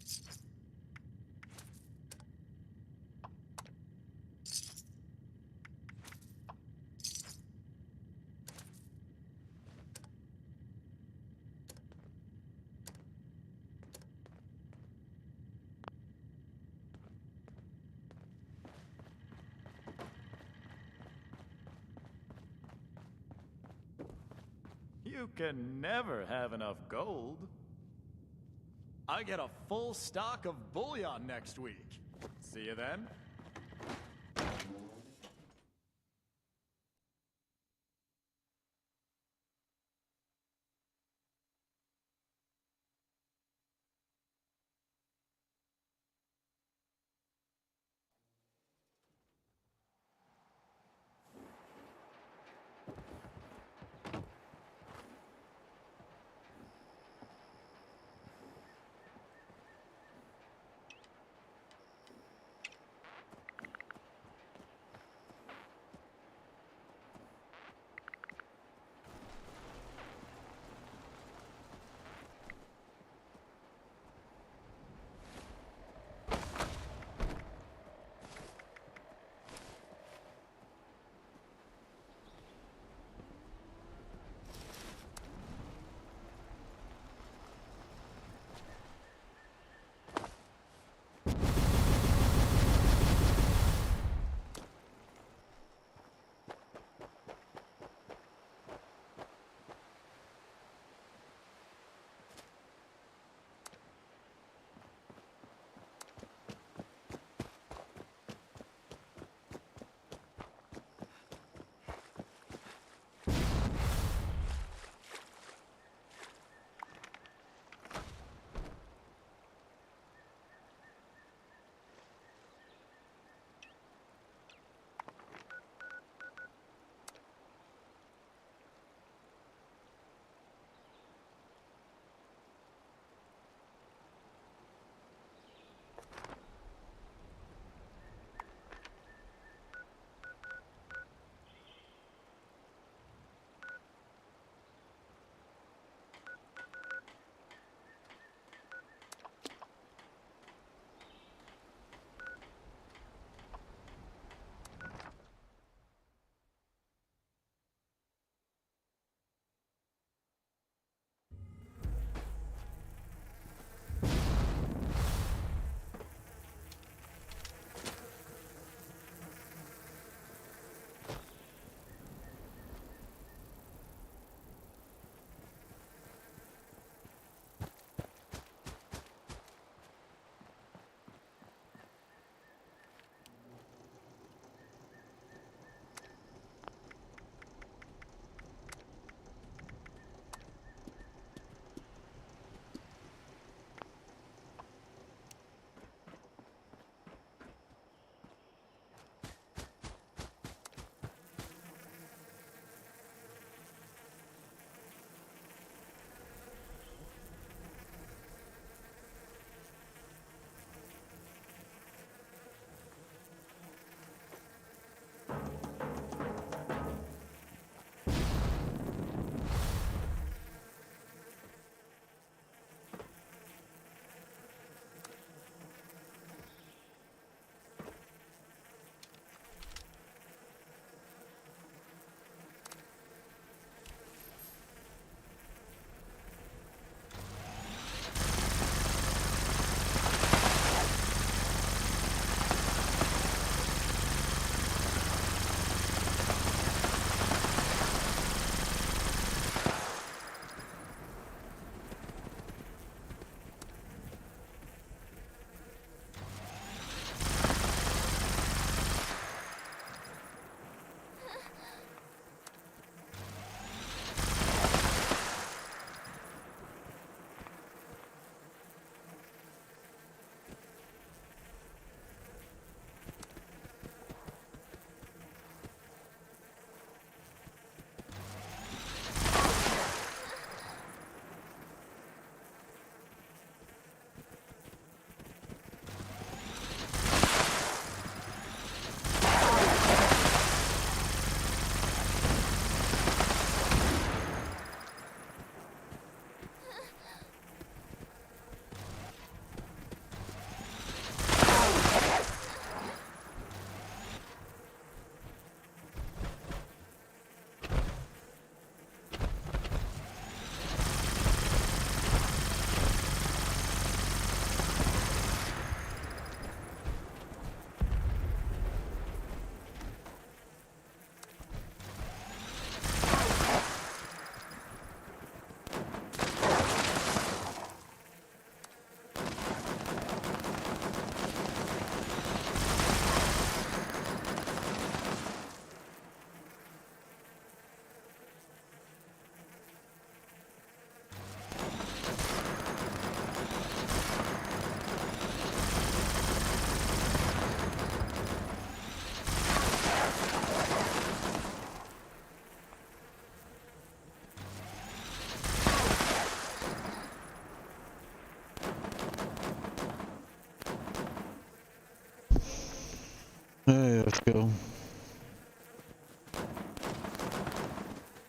You can never have enough gold. I get a full stock of bullion next week. See you then.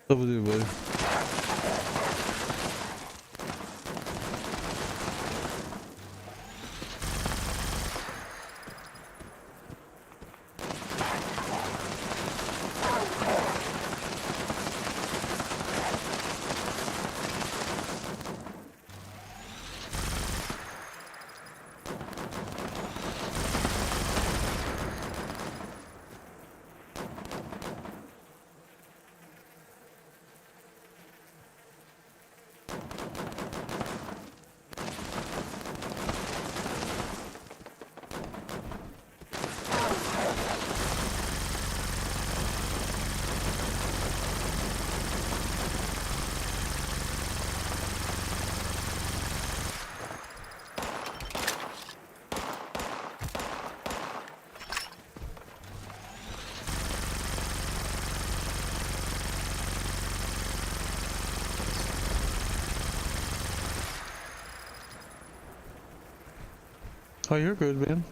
What's up with you, buddy? Oh, you're good, man.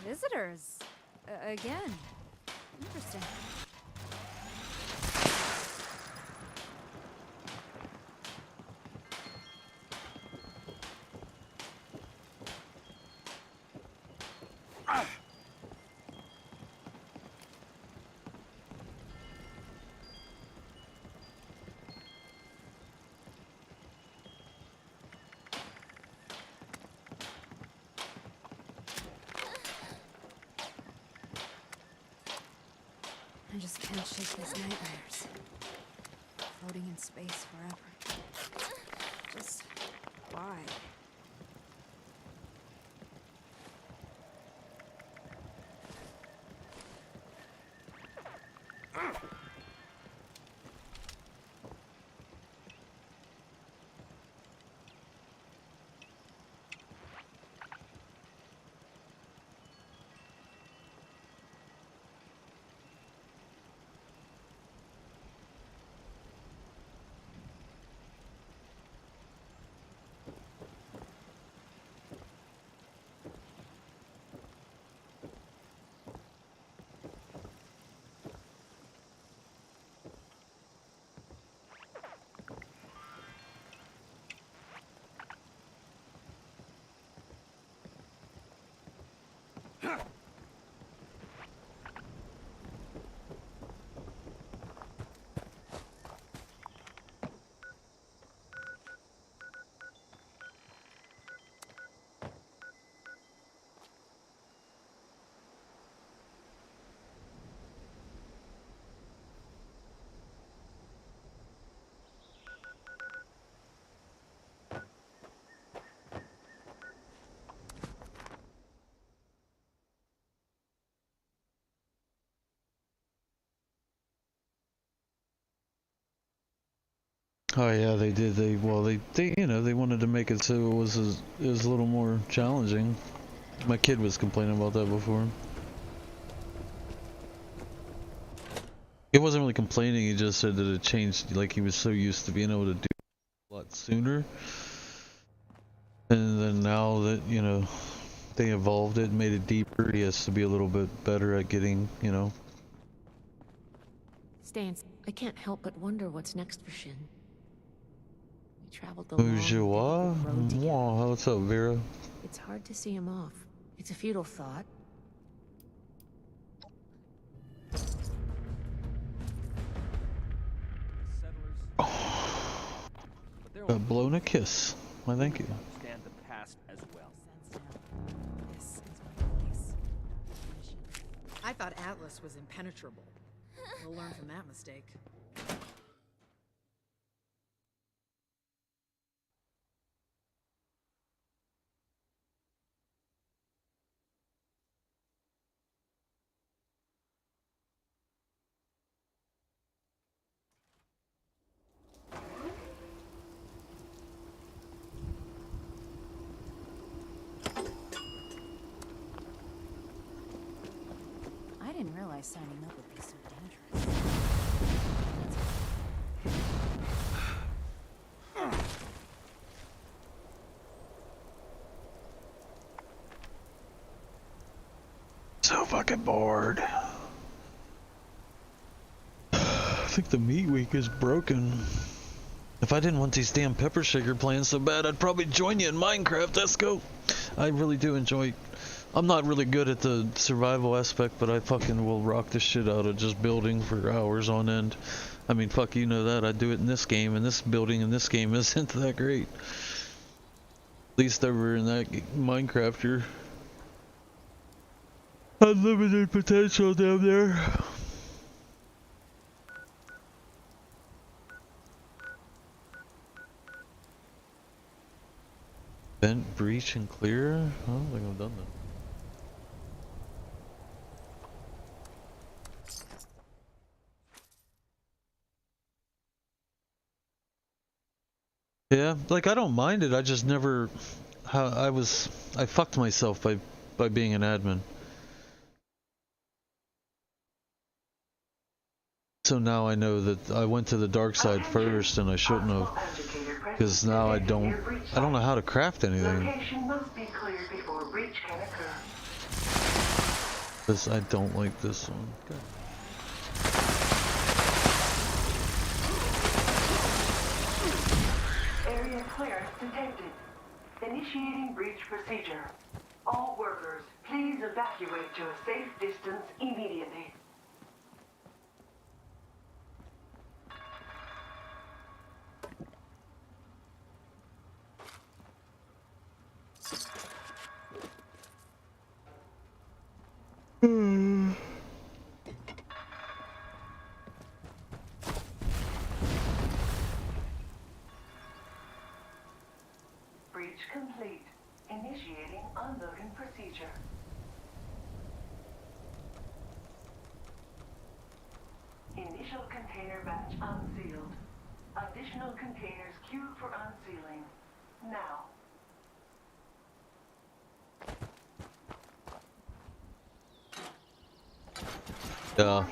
Visitors. Again. Interesting. I just can't shake these nightmares. Floating in space forever. Just why? Oh yeah, they did. They you know, they wanted to make it so it was a little more challenging. My kid was complaining about that before. He wasn't really complaining, he just said that it changed, like he was so used to being able to do it a lot sooner And then now that, you know, they evolved it, made it deeper, he has to be a little bit better at getting, you know. I can't help but wonder what's next for Shin. We traveled the long and Bourgeois? difficult road together. Wow, what's up, Vera? It's hard to see him off. It's a futile thought. Got blown a kiss. Why, thank you. Understand the past as well. This is my place. Mission. I thought Atlas was impenetrable. We'll learn from that mistake. I didn't realize signing up would be so dangerous. So fucking bored. I think the meat week is broken. If I didn't want these damn pepper shaker plans so bad, I'd probably join you in Minecraft. Let's go. I really do enjoy. I'm not really good at the survival aspect, but I fucking will rock the shit out of just building for hours on end. I mean, fuck, you know that. I do it in this game, and this building in this game isn't that great. At least over in that Minecrafter. Unlimited potential down there. Vent, breach, and clear? I don't think I've done that. Yeah, like I don't mind it. I just never. I fucked myself by being an admin. So now I know that I went to the dark side first, and I shouldn't have, because now I don't know how to craft anything. Location must be cleared before breach can occur. Because I don't like this one. Good. Area clearance detected. Initiating breach procedure. All workers, please evacuate to a safe distance immediately. Breach complete. Initiating unloading procedure. Initial container batch unsealed. Additional containers queued for unsealing. Now. Yeah.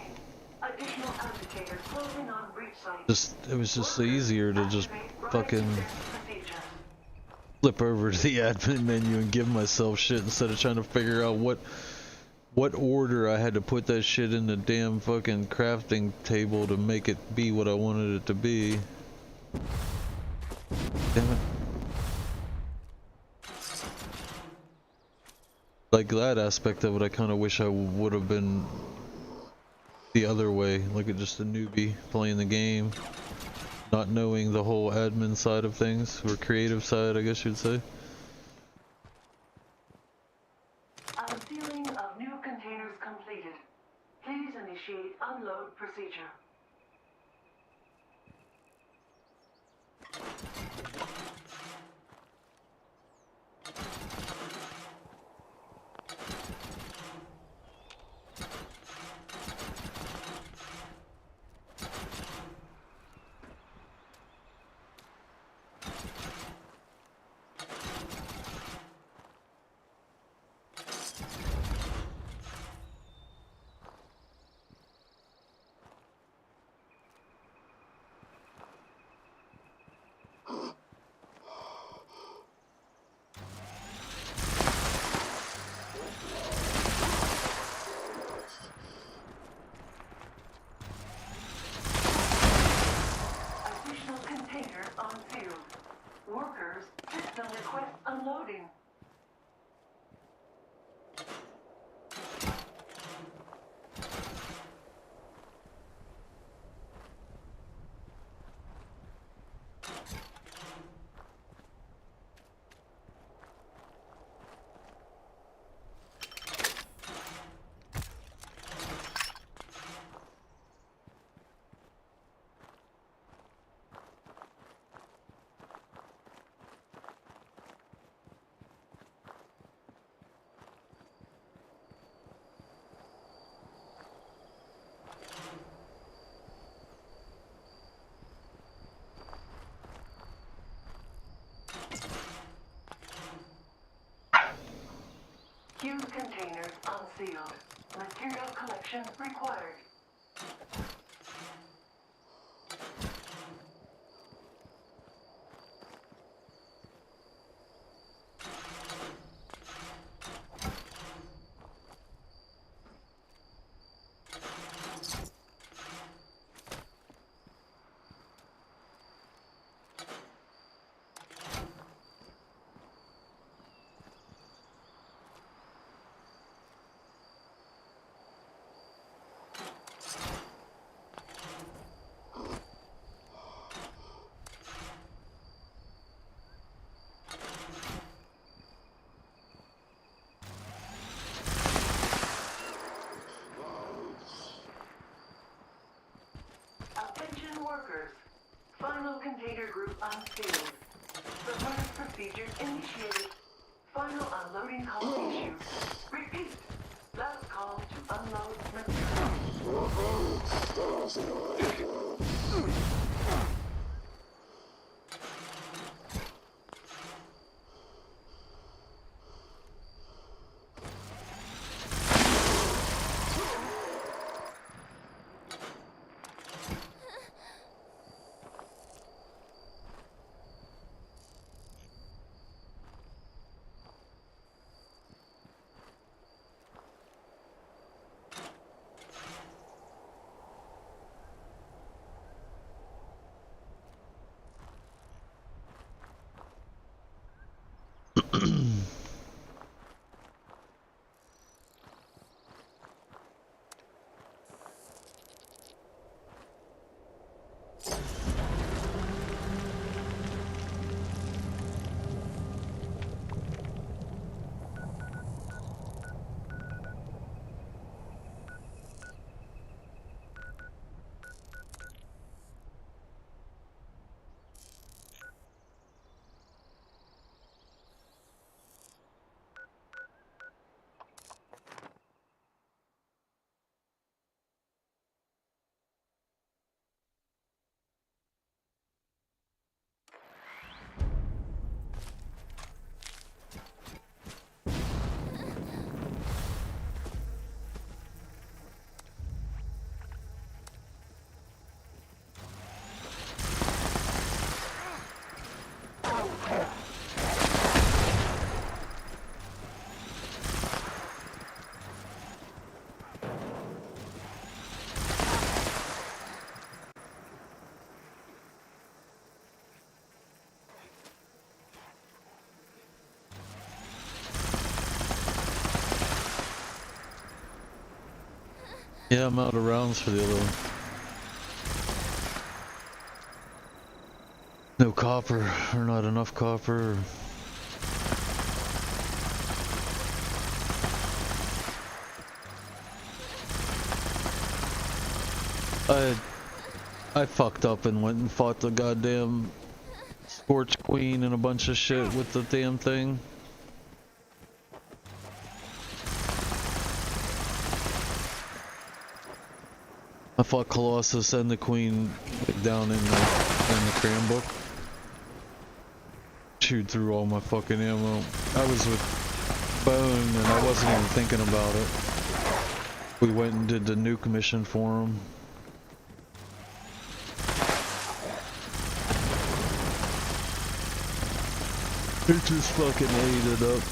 Additional containers closing on breach site. It was just easier to just fucking Procedure. flip over to the admin menu and give myself shit instead of trying to figure out what order I had to put that shit in the damn fucking crafting table to make it be what I wanted it to be. Damn it. Like that aspect of it, I kind of wish I would have been the other way, like just a newbie playing the game, not knowing the whole admin side of things, or creative side, I guess you'd say. Unsealing of new containers completed. Please initiate unload procedure. unsealed. Material collection required. Attention workers. Final container group unsealed. Submerge procedures initiated. Final unloading call issued. Repeat. Last call to unload material. Yeah, I'm out of rounds for the other one. No copper, or not enough copper. I fucked up and went and fought the goddamn Scorch Queen and a bunch of shit with the damn thing. I fought Colossus and the Queen down in the cram book. Chewed through all my fucking ammo. I was with Bone and I wasn't even thinking about it. We went and did the nuke mission for him. He just fucking ate it up.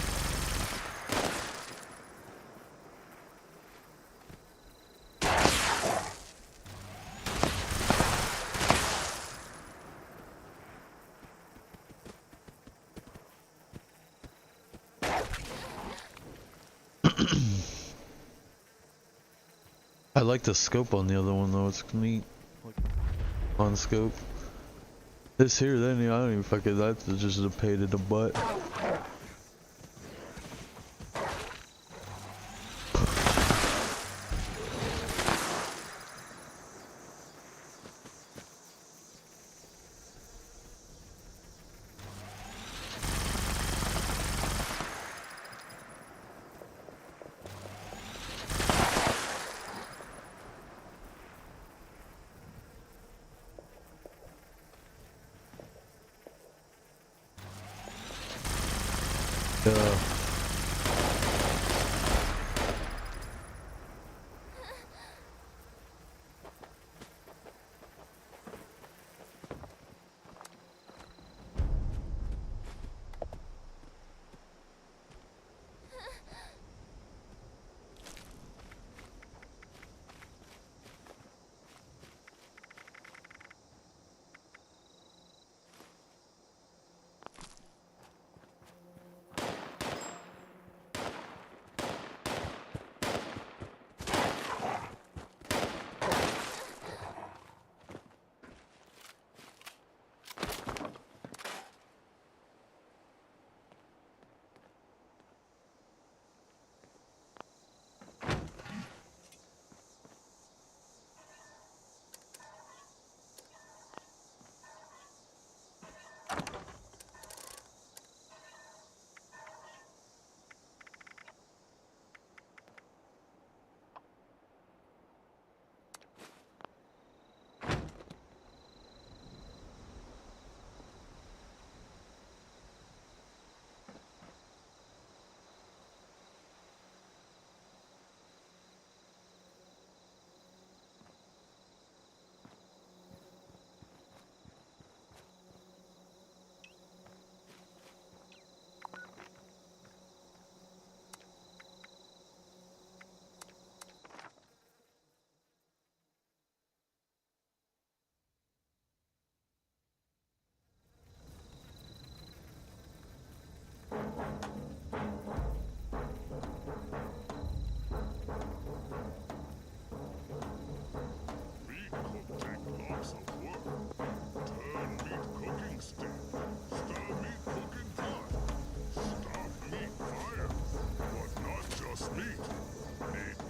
I like the scope on the other one though, it's neat. On scope. This here, then, yeah, I don't even fucking, that's just a pain in the butt.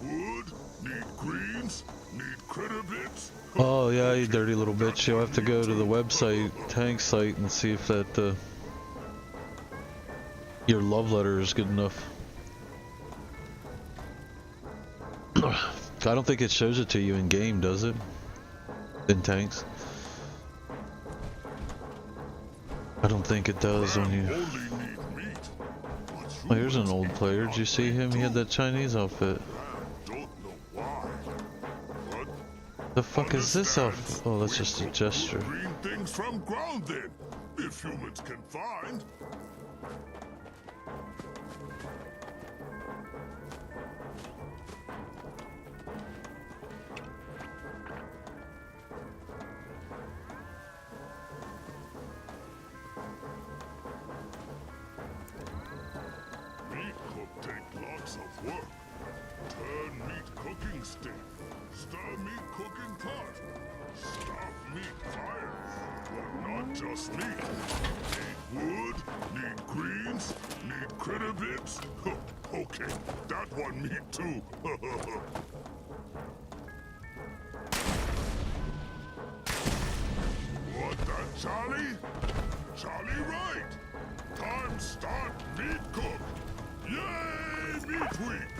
Wood, need greens, need critter bits. Oh yeah, you dirty little bitch. You'll have to go to the website, tank site, and see if that, your love letter is good enough. I don't think it shows it to you in game, does it? In tanks? I don't think it does when you... Only need meat. But Oh, here's an humans old eat player. Did you see him? He had that Chinese outfit. Don't know why. But The fuck is this understands. outfit? Oh, that's just a gesture. Green things from ground then, if humans can find. Meat cook take lots of work. Turn meat cooking stick. Stir meat cooking pot. Stop meat fire. But not just meat. Need wood, need greens, need critter bits. Okay, that one meat too. What that, Charlie? Charlie right. Time start meat cook. Yay, meat week.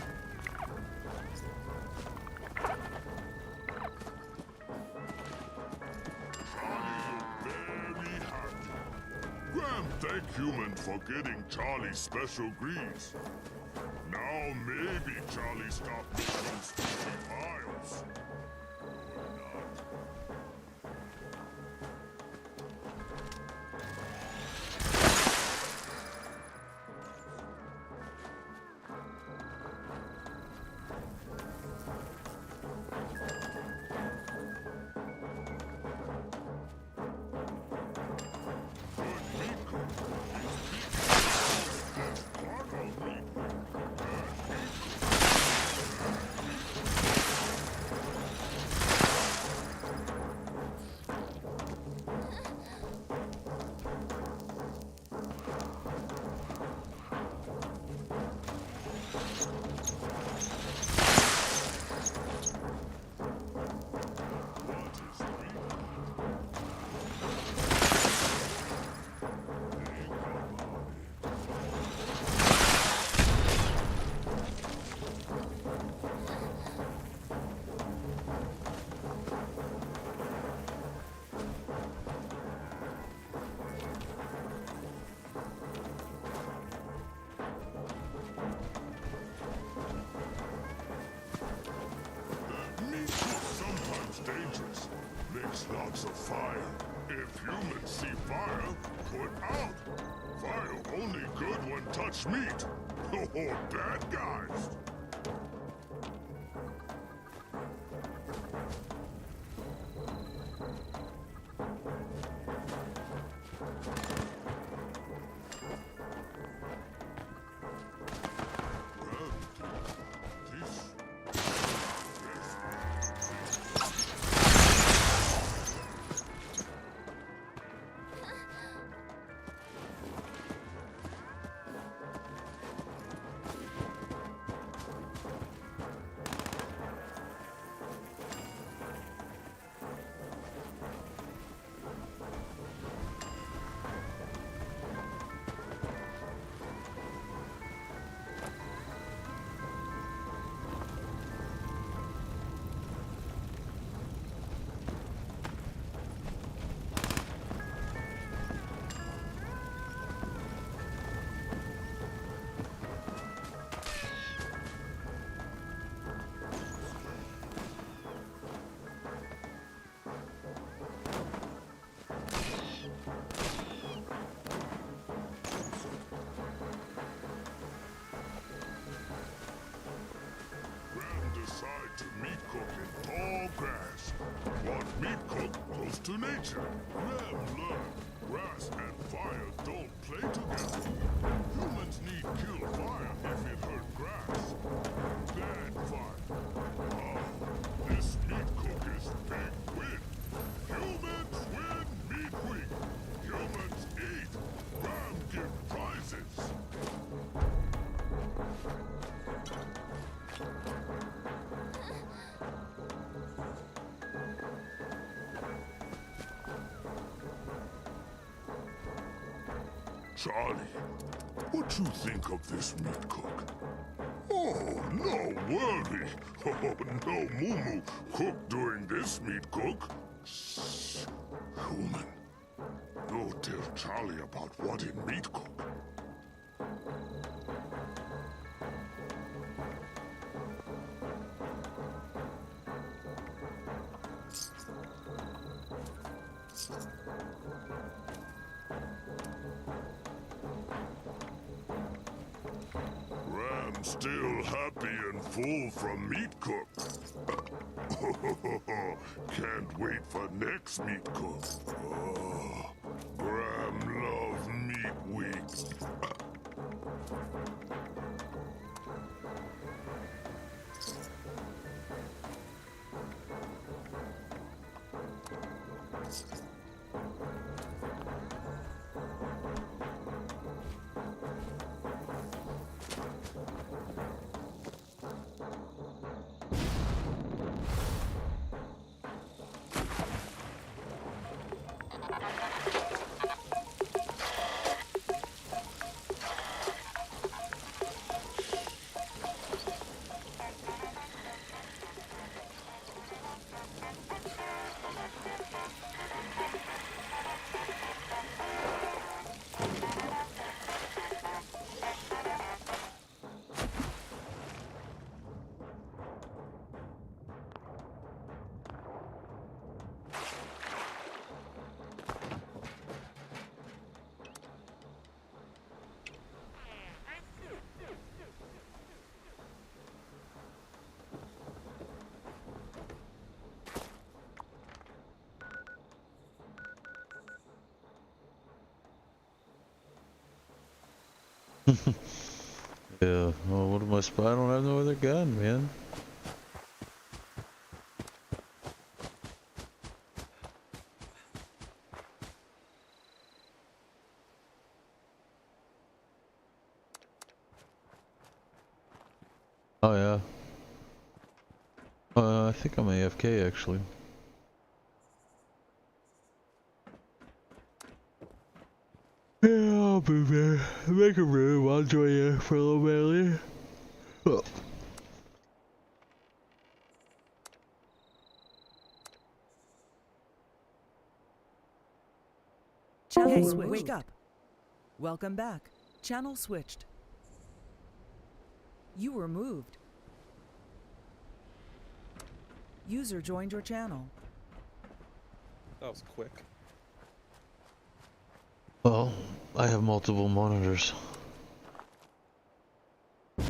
Charlie looked very happy. Graham thank human for getting Charlie special grease. Now maybe Charlie stop making stupid piles. Or not. Good meat cook is meat. Part of meat. What is meat? Meat is sometimes dangerous. Makes lots of fire. If humans see fire, put out. Fire only good when touch meat. Oh, bad guys. Decide to meat cook in tall grass. Want meat cook close to nature. Graham learned grass and fire don't play together. Humans need kill fire if it hurt grass. Bad fire. Oh, this meat cook is big win. Humans win meat week. Humans eat. Graham give prizes. Charlie, what you think of this meat cook? Oh, no worry. Oh, no moo-moo cook during this meat cook. Shh. Human, go tell Charlie about what in meat cook. Ram still happy and full from meat cook. Can't wait for next meat cook. Oh, Graham love meat week. Yeah, well, what am I spy? I don't have no other gun, man. Oh yeah. I think I'm AFK actually. Yeah, I'll be there. Make a room. I'll join you for a little bit later. Oh. Channel switched. Wake up. Welcome back. Channel switched. You were moved. User joined your channel. That was quick. Well, I have multiple monitors. I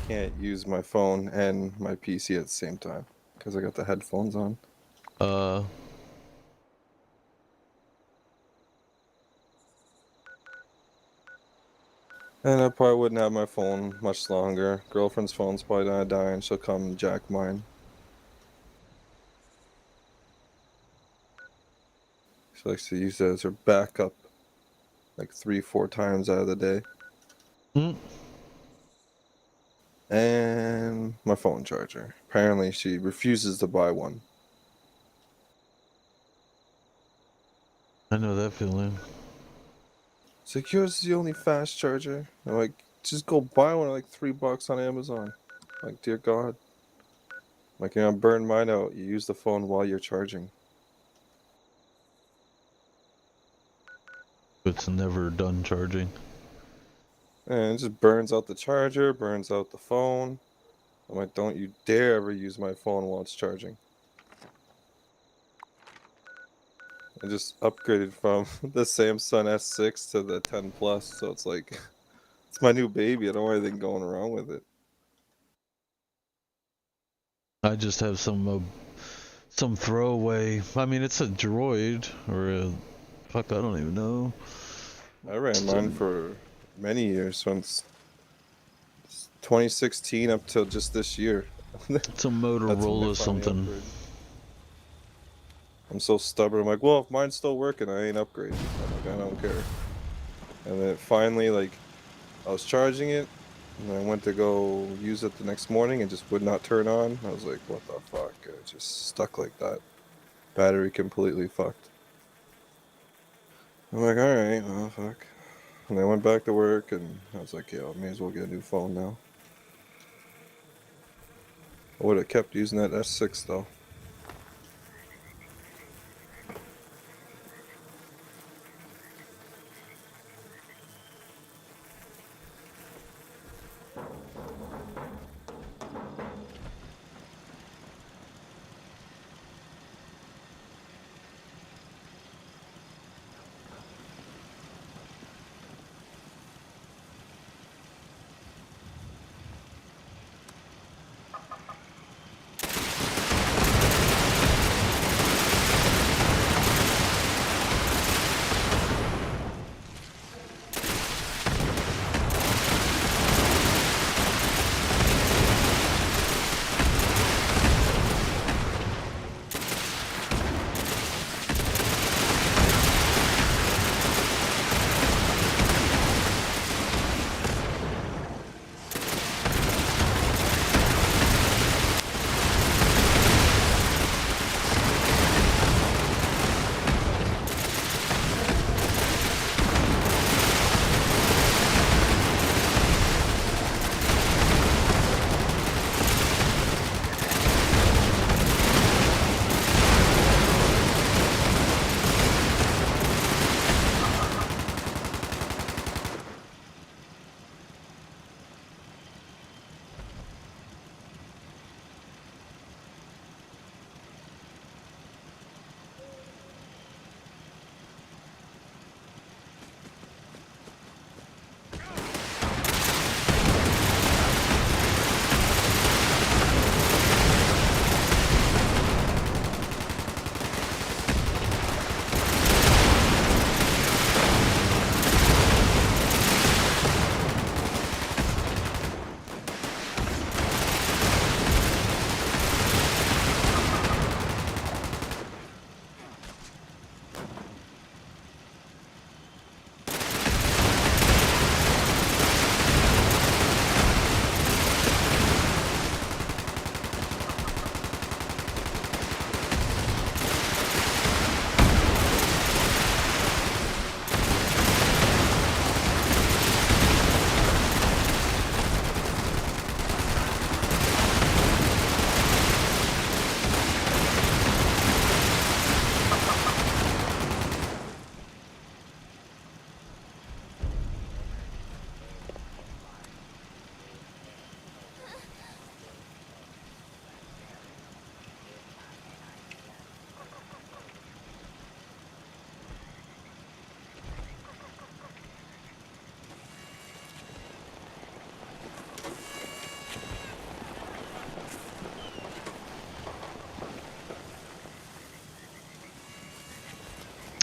can't use my phone and my PC at the same time because I got the headphones on. And I probably wouldn't have my phone much longer. Girlfriend's phone's probably gonna die and she'll come and jack mine. She likes to use it as her backup like 3-4 times out of the day. And my phone charger. Apparently she refuses to buy one. I know that feeling. It's like, yours is the only fast charger. I'm like, just go buy one at like $3 on Amazon. I'm like, dear God. I'm like, you're gonna burn mine out. You use the phone while you're charging. It's never done charging. And it just burns out the charger, burns out the phone. I'm like, don't you dare ever use my phone while it's charging. I just upgraded from the Samsung S6 to the 10 Plus, so it's like, it's my new baby. I don't want anything going wrong with it. I just have some throwaway. I mean, it's a Droid or a fuck. I don't even know. I ran mine for many years, since 2016 up till just this year. It's a Motorola something. I'm so stubborn. I'm like, well, if mine's still working, I ain't upgrading. I'm like, I don't care. And then finally, like, I was charging it, and I went to go use it the next morning, and just would not turn on. I was like, what the fuck? It just stuck like that. Battery completely fucked. I'm like, alright, well, fuck. And I went back to work, and I was like, yeah, I may as well get a new phone now. I would have kept using that S6 though.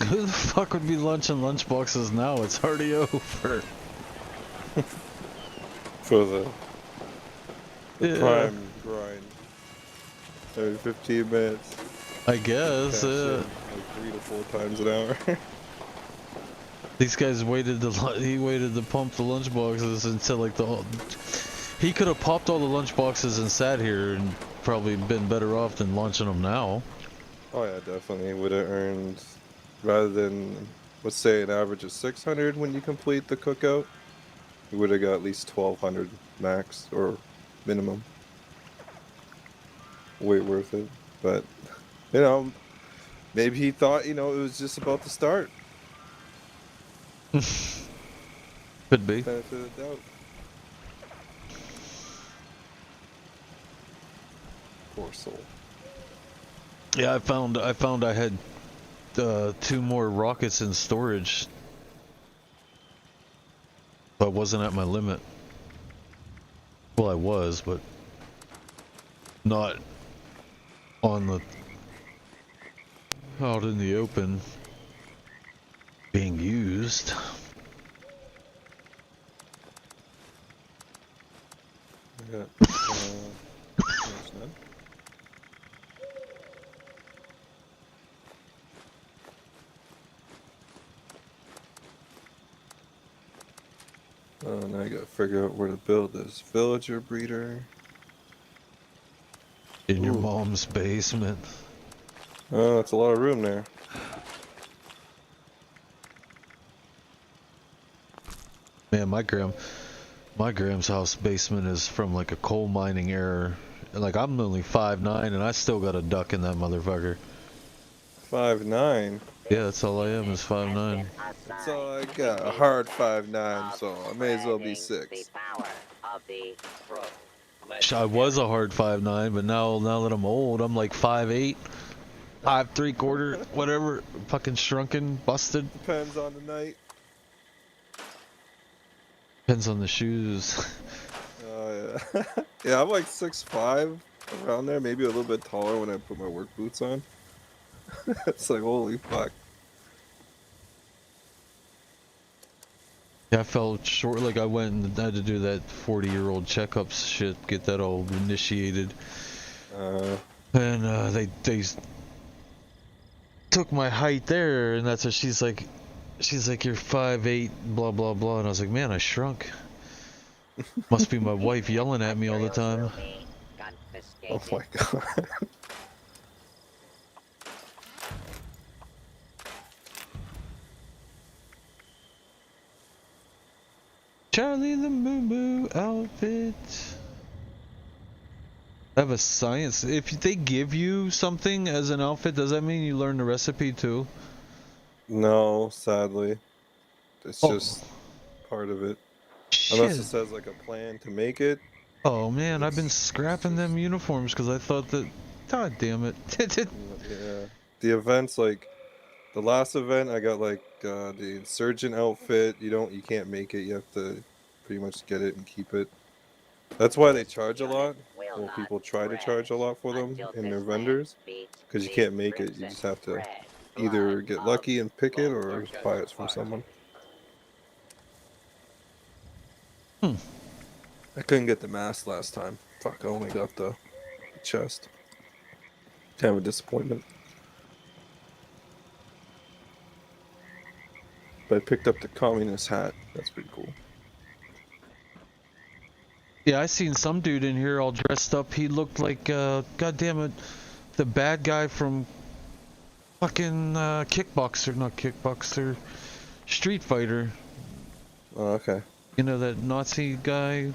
Who the fuck would be lunching lunchboxes now? It's already over. For the Yeah. prime grind. Every 15 minutes. I guess. Cash in, like 3 to 4 times an hour. These guys waited to he waited to pump the lunchboxes until like he could have popped all the lunchboxes and sat here and probably been better off than launching them now. Oh yeah, definitely would have earned, rather than, let's say, an average of 600 when you complete the cookout, you would have got at least 1200 max or minimum. Way worth it. But, you know, maybe he thought, you know, it was just about to start. Could be. Benefit of the doubt. Poor soul. Yeah, I found I had 2 more rockets in storage. I wasn't at my limit. Well, I was, but not on the out in the open being used. I got, there's none. Oh, now I gotta figure out where to build this villager breeder. In your Ooh. mom's basement. Oh, that's a lot of room there. Man, my Graham's house basement is from like a coal mining era. Like I'm only 5'9" and I still got a duck in that motherfucker. 5'9". Yeah, that's all I am is 5'9". That's all I got. A hard 5'9", so I may as well be 6. I was a hard 5'9", but now that I'm old, I'm like 5'8", 5 3/4, whatever. Fucking shrunken, busted. Depends on the night. Depends on the shoes. Oh yeah. Yeah, I'm like 6'5", around there, maybe a little bit taller when I put my work boots on. It's like, holy fuck. Yeah, I felt short, like I went and had to do that 40-year-old checkups shit, get that all initiated. And they took my height there, and that's what she's like, you're 5'8", blah blah blah, and I was like, man, I shrunk. Must be my wife yelling at me all the time. Oh my god. Charlie the Moo Moo outfit. I have a science. If they give you something as an outfit, does that mean you learn the recipe too? No, sadly. It's just part of it. Unless it says like a plan to make it. Oh man, I've been scrapping them uniforms because I thought that. God damn it. Yeah. The events, like the last event, I got like the insurgent outfit. You can't make it. You have to pretty much get it and keep it. That's why they charge a lot. Well, people try to charge a lot for them in their vendors, because you can't make it. You just have to either get lucky and pick it or buy it from someone. I couldn't get the mask last time. Fuck, I only got the chest. Kind of a disappointment. But I picked up the communist hat. That's pretty cool. Yeah, I seen some dude in here all dressed up. He looked like, God damn it, the bad guy from fucking not Kickboxer, Street Fighter. Oh, okay. You know that Nazi guy?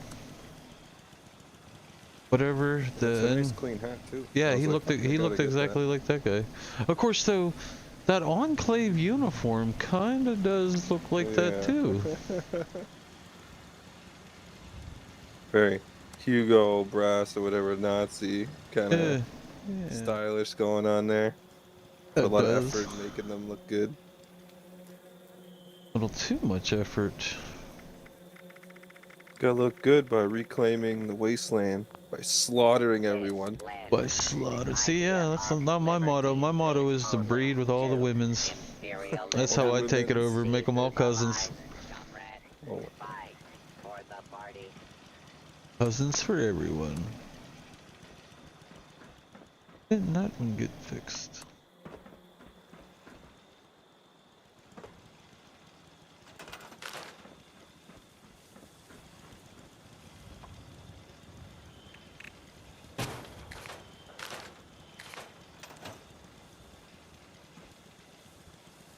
Whatever. That's a nice clean hat too. Yeah, he looked exactly like that guy. Of course, though, that Enclave uniform kind of does look like that too. Very Hugo Brass or whatever Nazi kind of stylish going on there. Put a lot of effort making them look good. A little too much effort. Gotta look good by reclaiming the wasteland, by slaughtering everyone. By slaughter. See, yeah, that's not my motto. My motto is to breed with all the women's. That's how I take it over, make them all cousins. Oh. Cousins for everyone. Didn't that one get fixed?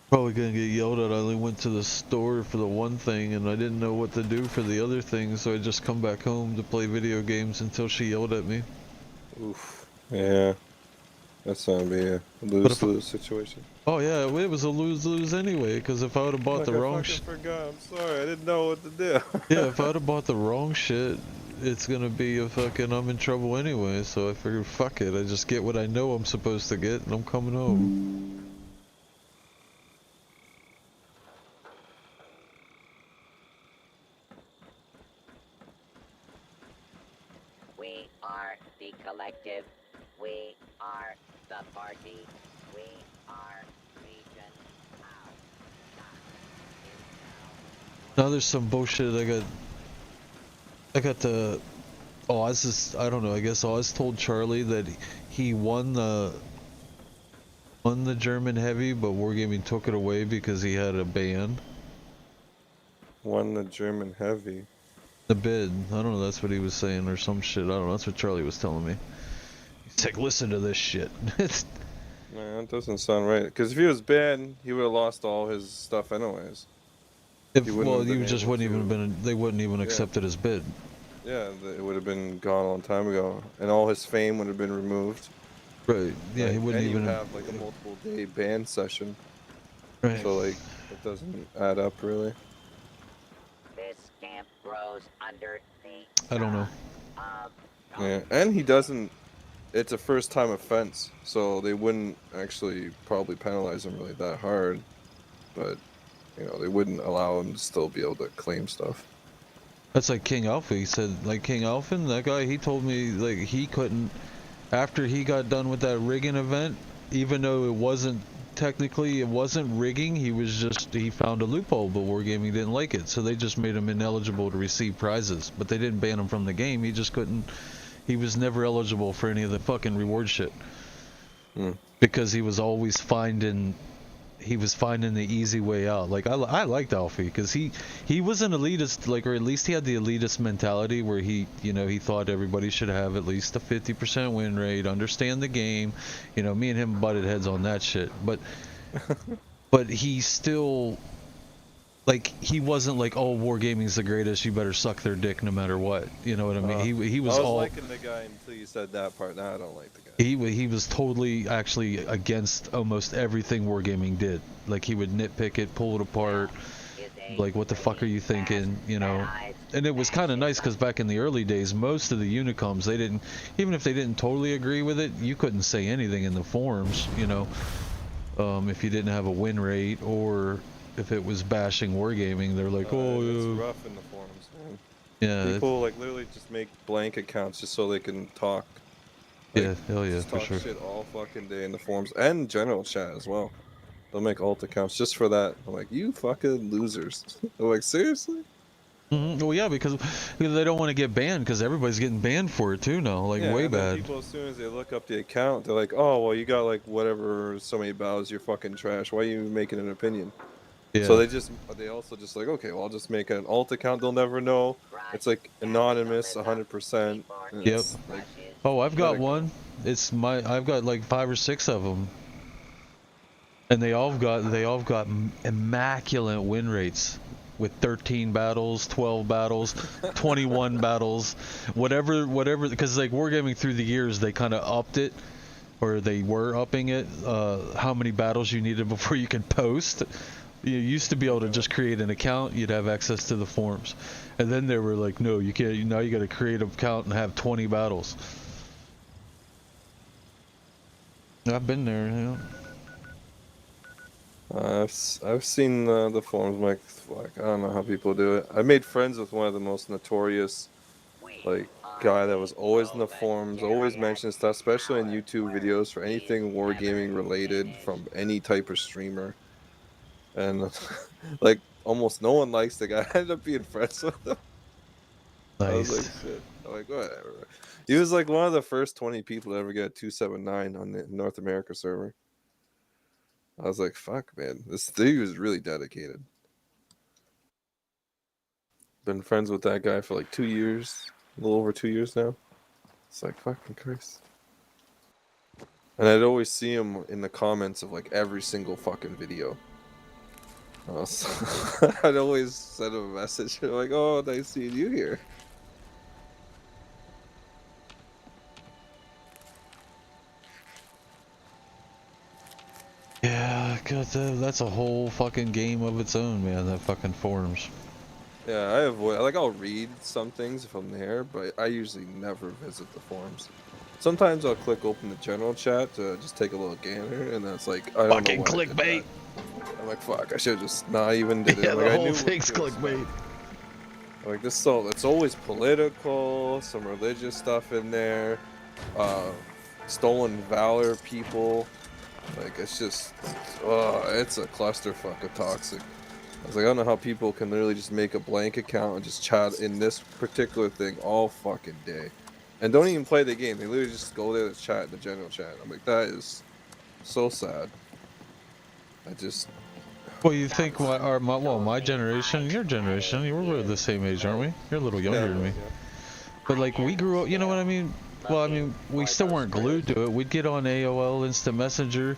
Probably gonna get yelled at. I only went to the store for the one thing and I didn't know what to do for the other thing, so I just come back home to play video games until she yelled at me. Oof. Yeah. That's gonna be a lose-lose situation. Oh yeah, it was a lose-lose anyway, because if I would have bought the wrong shit... I forgot, I'm sorry, I didn't know what to do. Yeah, if I would have bought the wrong shit, it's gonna be a fucking I'm in trouble anyway, so I figured fuck it, I just get what I know I'm supposed to get and I'm coming home. We are the collective. We are the party. We are Legion. Now there's some bullshit I got the Oz is, I don't know, I guess Oz told Charlie that he won the German heavy, but Wargaming took it away because he had a ban. Won the German heavy. The bid. I don't know, that's what he was saying or some shit. I don't know, that's what Charlie was telling me. He's like, listen to this shit. Man, that doesn't sound right. Because if he was banned, he would have lost all his stuff anyways. If, he wouldn't well, have been you just able wouldn't even to- been. They wouldn't even accepted his bid. Yeah, it would have been gone a long time ago, and all his fame would have been removed. Right. Yeah, Like, he wouldn't and even you have like a multiple day ban session. Right. So like, it doesn't add up really. This camp grows under the I don't know. of Yeah, and he doesn't. It's a first time offense, so they wouldn't actually probably penalize him really that hard. But you know, they wouldn't allow him to still be able to claim stuff. That's like King Alpha. He said, like King Alpha, that guy, he told me like he couldn't, after he got done with that rigging event, even though it wasn't technically, it wasn't rigging, he found a loophole, but Wargaming didn't like it, so they just made him ineligible to receive prizes. But they didn't ban him from the game. He just couldn't, he was never eligible for any of the fucking reward shit. Because he was always finding the easy way out. Like I liked Alfie because he was an elitist, like, or at least he had the elitist mentality where he thought everybody should have at least a 50% win rate, understand the game. Me and him butted heads on that shit, but he still, like, he wasn't like, oh, Wargaming's the greatest, you better suck their dick no matter what. You know what I mean? He was I was all liking the guy until you said that part. Now I don't like the guy. he was totally actually against almost everything Wargaming did. Like, he would nitpick it, pull it apart, like, what the fuck are you thinking, And it was kind of nice because back in the early days, most of the Unicoms, they didn't, even if they didn't totally agree with it, you couldn't say anything in the forums, if you didn't have a win rate, or if it was bashing Wargaming, they're like, oh, it's rough in the forums, man. Yeah, People like literally just make blank accounts just so they can talk. Like, yeah, hell yeah, just for talk sure. shit all fucking day in the forums and general chat as well. They'll make alt accounts just for that. I'm like, you fucking losers. They're like, seriously? Well, yeah, because they don't want to get banned, because everybody's getting banned for it too now, like, Yeah, way and then bad. people, as soon as they look up the account, they're like, oh, well, you got like whatever, so many battles, you're fucking trash. Why are you making an opinion? Yeah. So they also just like, okay, well, I'll just make an alt account. They'll never know. It's like anonymous, 100%. and Yep. it's, like, Oh, I've got like- one. I've got like 5 or 6 of them, and they all got immaculate win rates, with 13 battles, 12 battles, 21 battles, whatever. Because like Wargaming through the years, they kind of upped it, or they were upping it. How many battles you needed before you could post. You used to be able to just create an account, you'd have access to the forums, and then they were like, no, you can't. Now you got to create an account and have 20 battles. I've been there, I've seen the forums. Like, fuck, I don't know how people do it. I made friends with one of the most notorious, like, guy that was always in the forums, always mentioning stuff, especially in YouTube videos for anything wargaming related from any type of streamer. And like, almost no one likes the guy. I ended up being friends with him. I was like, shit. I'm like, whatever. He was like one of the first 20 people to ever get a 279 on the North America server. I was like, fuck, man. This dude was really dedicated. Been friends with that guy for like 2 years. A little over 2 years now. It's like, fucking Christ. And I'd always see him in the comments of like every single fucking video. I'd always send him a message like, oh, nice seeing you here. Yeah, God, that's a whole fucking game of its own, man. That fucking forums. Yeah, I avoid. Like, I'll read some things if I'm there, but I usually never visit the forums. Sometimes I'll click open the general chat to just take a little gander, and then it's like, I don't know why I did that. I'm like, fuck, I should have just not even did it. Yeah, like, the I whole knew thing's clickbait. Like, this, so it's always political, some religious stuff in there, stolen valor people. Like, it's just, it's a clusterfuck of toxic. I was like, I don't know how people can literally just make a blank account and just chat in this particular thing all fucking day. And don't even play the game. They literally just go there to chat in the general chat. I'm like, that is so sad. I just... Well, you think my generation, your generation, we're the same age, aren't we? You're a little younger than me. But like, we grew up, you know what I mean? Well, I mean, we still weren't glued to it. We'd get on AOL Instant Messenger,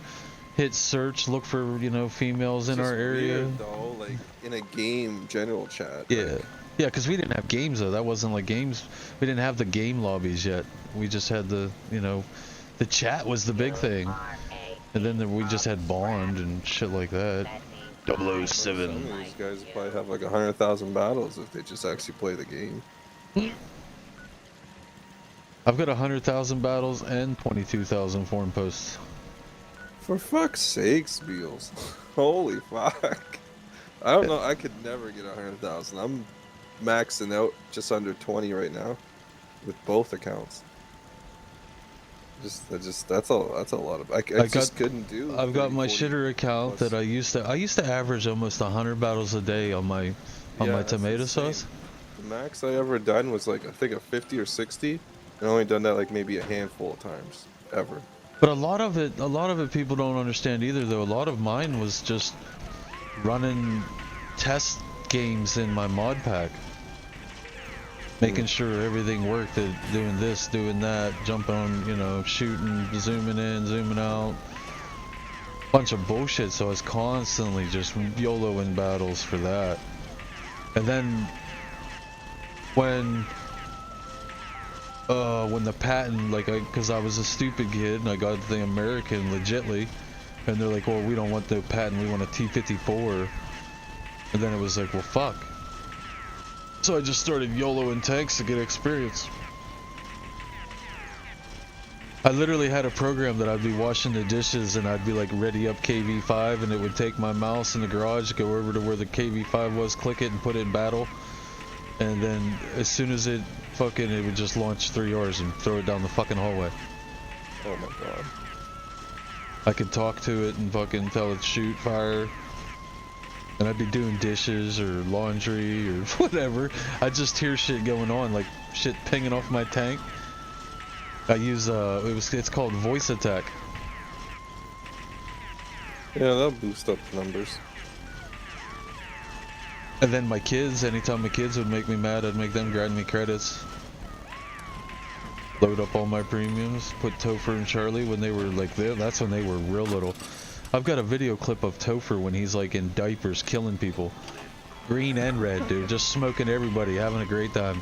hit search, look for, you know, females in Just our area. weird, though, like in a game general chat. Yeah. like, Yeah, because we didn't have games though. That wasn't like games. We didn't have the game lobbies yet. We just had the, you know, the chat was the big thing. And then we just had Bond and shit like that. some 007. of these guys probably have like 100,000 battles if they just actually play the game. I've got 100,000 battles and 22,000 forum posts. For fuck's sakes, Beals. Holy fuck. I don't know, I could never get 100,000. I'm maxing out just under 20 right now with both accounts. That's a lot of. I just couldn't do. I've got my 30, shitter account plus. that I used to average almost 100 battles a day on my That's tomato insane. sauce. The max I ever done was like I think a 50 or 60, and I only done that like maybe a handful of times ever. But a lot of it people don't understand either though. A lot of mine was just running test games in my mod pack. Making sure everything worked, doing this, doing that, jumping on, you know, shooting, zooming in, zooming out. Bunch of bullshit, so I was constantly just YOLOing battles for that. And then when the patent, like, cause I was a stupid kid and I got the American legitly, and they're like, well, we don't want the patent, we want a T-54. And then it was like, well, fuck. So I just started YOLOing tanks to get experience. I literally had a program that I'd be washing the dishes and I'd be like ready up KV5 and it would take my mouse in the garage, go over to where the KV5 was, click it and put it in battle. And then as soon as it would just launch 3Rs and throw it down the fucking hallway. Oh my god. I could talk to it and fucking tell it shoot, fire. And I'd be doing dishes or laundry or whatever. I'd just hear shit going on, like shit pinging off my tank. I use it's called voice attack. Yeah, that'll boost up the numbers. And then my kids, anytime my kids would make me mad, I'd make them grind me credits. Load up all my premiums, put Topher and Charlie when they were like there. That's when they were real little. I've got a video clip of Topher when he's like in diapers killing people. Green and red, dude. Just smoking everybody, having a great time.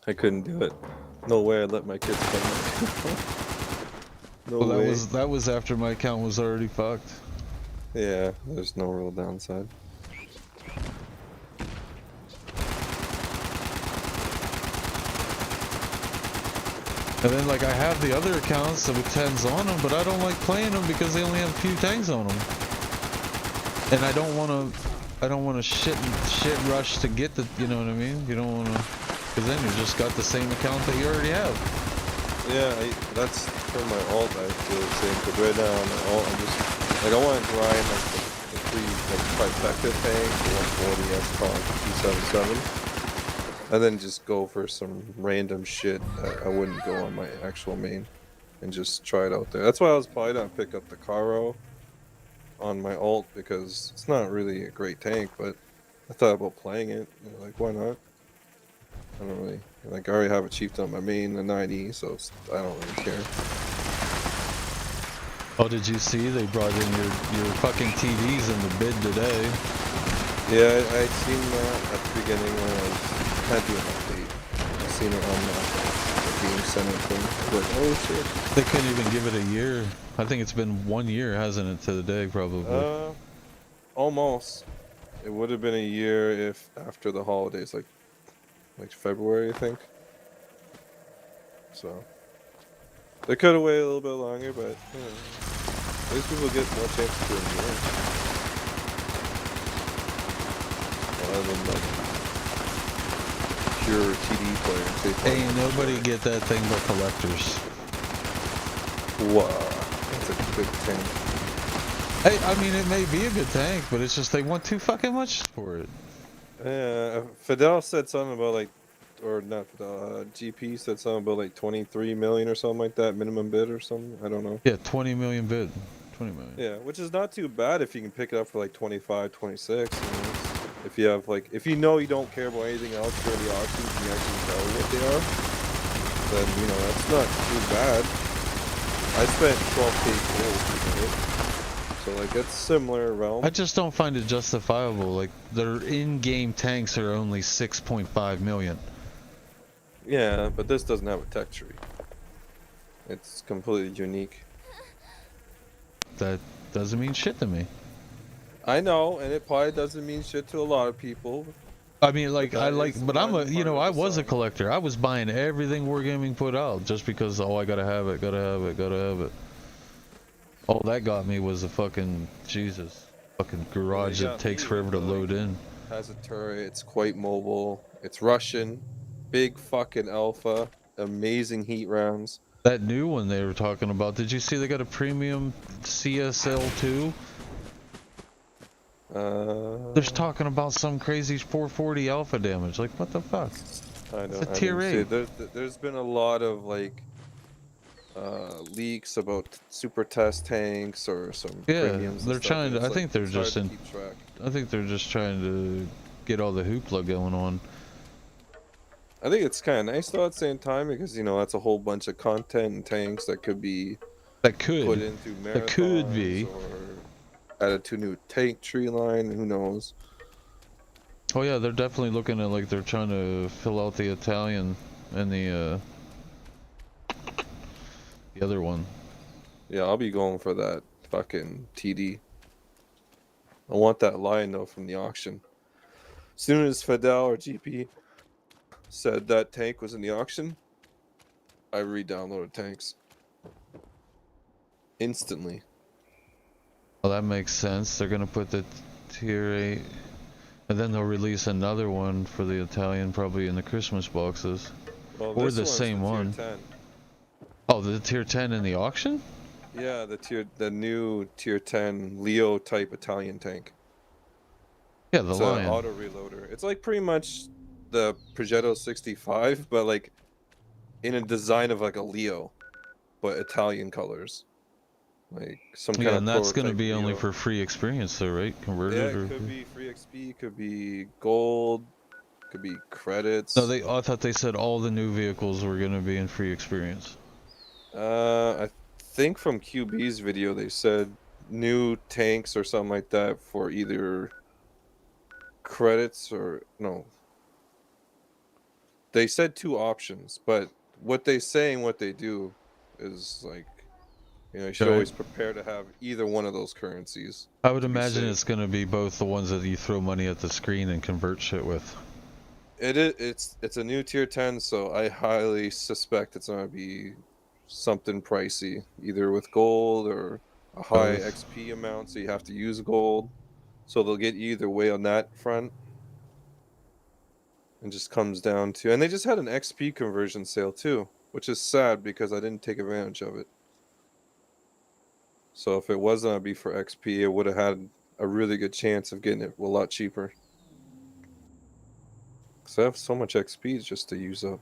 I couldn't do it. No way I'd let my kids play. No Well, way. that was after my account was already fucked. Yeah, there's no real downside. And then like I have the other accounts with 10s on them, but I don't like playing them because they only have a few tanks on them. And I don't want to shit rush to get the, you know what I mean? You don't want to, because then you just got the same account that you already have. Yeah, that's for my alt. I feel the same. Because right now on my alt, I'm just like I want to grind like the three like trifecta tank, the 140 SCOG 277. And then just go for some random shit that I wouldn't go on my actual main and just try it out there. That's why I was probably gonna pick up the Caro on my alt because it's not really a great tank, but I thought about playing it. You know, like, why not? I don't really, like, I already have a chieftain on my main, the 90, so I don't really care. Oh, did you see they brought in your fucking TVs in the bid today? Yeah, I seen that at the beginning when I was had to do an update. I seen it on the game center thing. Like, oh shit. They couldn't even give it a year. I think it's been 1 year, hasn't it, to the day, probably. Almost. It would have been a year if after the holidays, like February, I think. So they could have waited a little bit longer, but you know, at least people get more chances to enjoy. Rather than like pure TD players. Ain't nobody get that thing but collectors. Wow, that's a good tank. Hey, I mean, it may be a good tank, but it's just they want too fucking much for it. Yeah, Fidel said something about like, or not Fidel, GP said something about like 23 million or something like that, minimum bid or something. I don't know. Yeah, 20 million bid. 20 million. Yeah, which is not too bad if you can pick it up for like 25, 26. You know, If you have like, if you know you don't care about anything else during the auctions and you actually know what they are, then you know that's not too bad. I spent 12k gold for it, so like it's similar realm. I just don't find it justifiable. Like their in-game tanks are only 6.5 million. Yeah, but this doesn't have a tech tree. It's completely unique. That doesn't mean shit to me. I know, and it probably doesn't mean shit to a lot of people. I mean, like, But I'm a, you know, I was a song. collector. I was buying everything Wargaming put out just because, oh, I gotta have it, gotta have it, gotta have it. All that got me was a fucking, Jesus, fucking garage that takes forever to load in. Has a turret, it's quite mobile, it's Russian, big fucking alpha, amazing heat rounds. That new one they were talking about, did you see they got a premium CSL2? They're talking about some crazy 440 alpha damage. Like, what the fuck? I know. It's a tier 8. There's been a lot of like leaks about super test tanks or some premiums. They're trying to. I think they're it's hard just to in. keep track. I think they're just trying to get all the hoopla going on. I think it's kind of nice though at the same time because you know that's a whole bunch of content and tanks that could be put into marathons that could be or added to new tank tree line. Who knows? Oh yeah, they're definitely looking at like they're trying to fill out the Italian and the other one. Yeah, I'll be going for that fucking TD. I want that line though from the auction. As soon as Fidel or GP said that tank was in the auction, I re-downloaded tanks instantly. Well, that makes sense. They're gonna put the tier 8, and then they'll release another one for the Italian, probably in the Christmas boxes, Well, or this the one's same the tier one. 10. Oh, the tier 10 in the auction? Yeah, the new tier 10 Leo type Italian tank. Yeah, the It's Lion. an auto reloader. It's like pretty much the Progetto 65, but like in a design of like a Leo, but Italian colors. Like some kind Yeah, of and that's gonna prototype be only Leo. for free experience, though, right? Yeah, Converted or? it could be free XP, could be gold, could be credits. No, I thought they said all the new vehicles were gonna be in free experience. I think from QB's video they said new tanks or something like that for either credits or no. They said 2 options, but what they say and what they do is like, you know, you should Right. always prepare to have either one of those currencies. I would to be imagine safe. it's gonna be both the ones that you throw money at the screen and convert shit with. It's a new tier 10, so I highly suspect it's gonna be something pricey, either with gold or a high Both. XP amount, so you have to use gold. So they'll get you either way on that front. It just comes down to, and they just had an XP conversion sale too, which is sad because I didn't take advantage of it. So if it was gonna be for XP, it would have had a really good chance of getting it a lot cheaper. Because I have so much XP just to use up.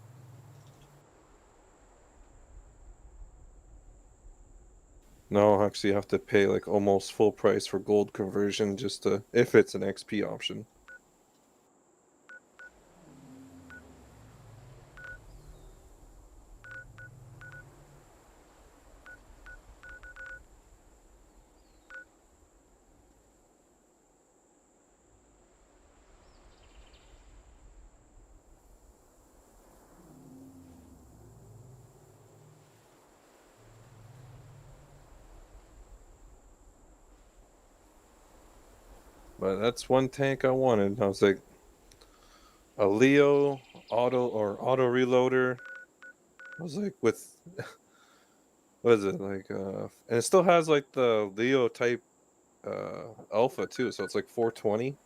No, actually you have to pay like almost full price for gold conversion just to, if it's an XP option. But that's one tank I wanted. I was like, a Leo auto reloader. I was like, with what is it like? And it still has like the Leo type alpha too, so it's like 420.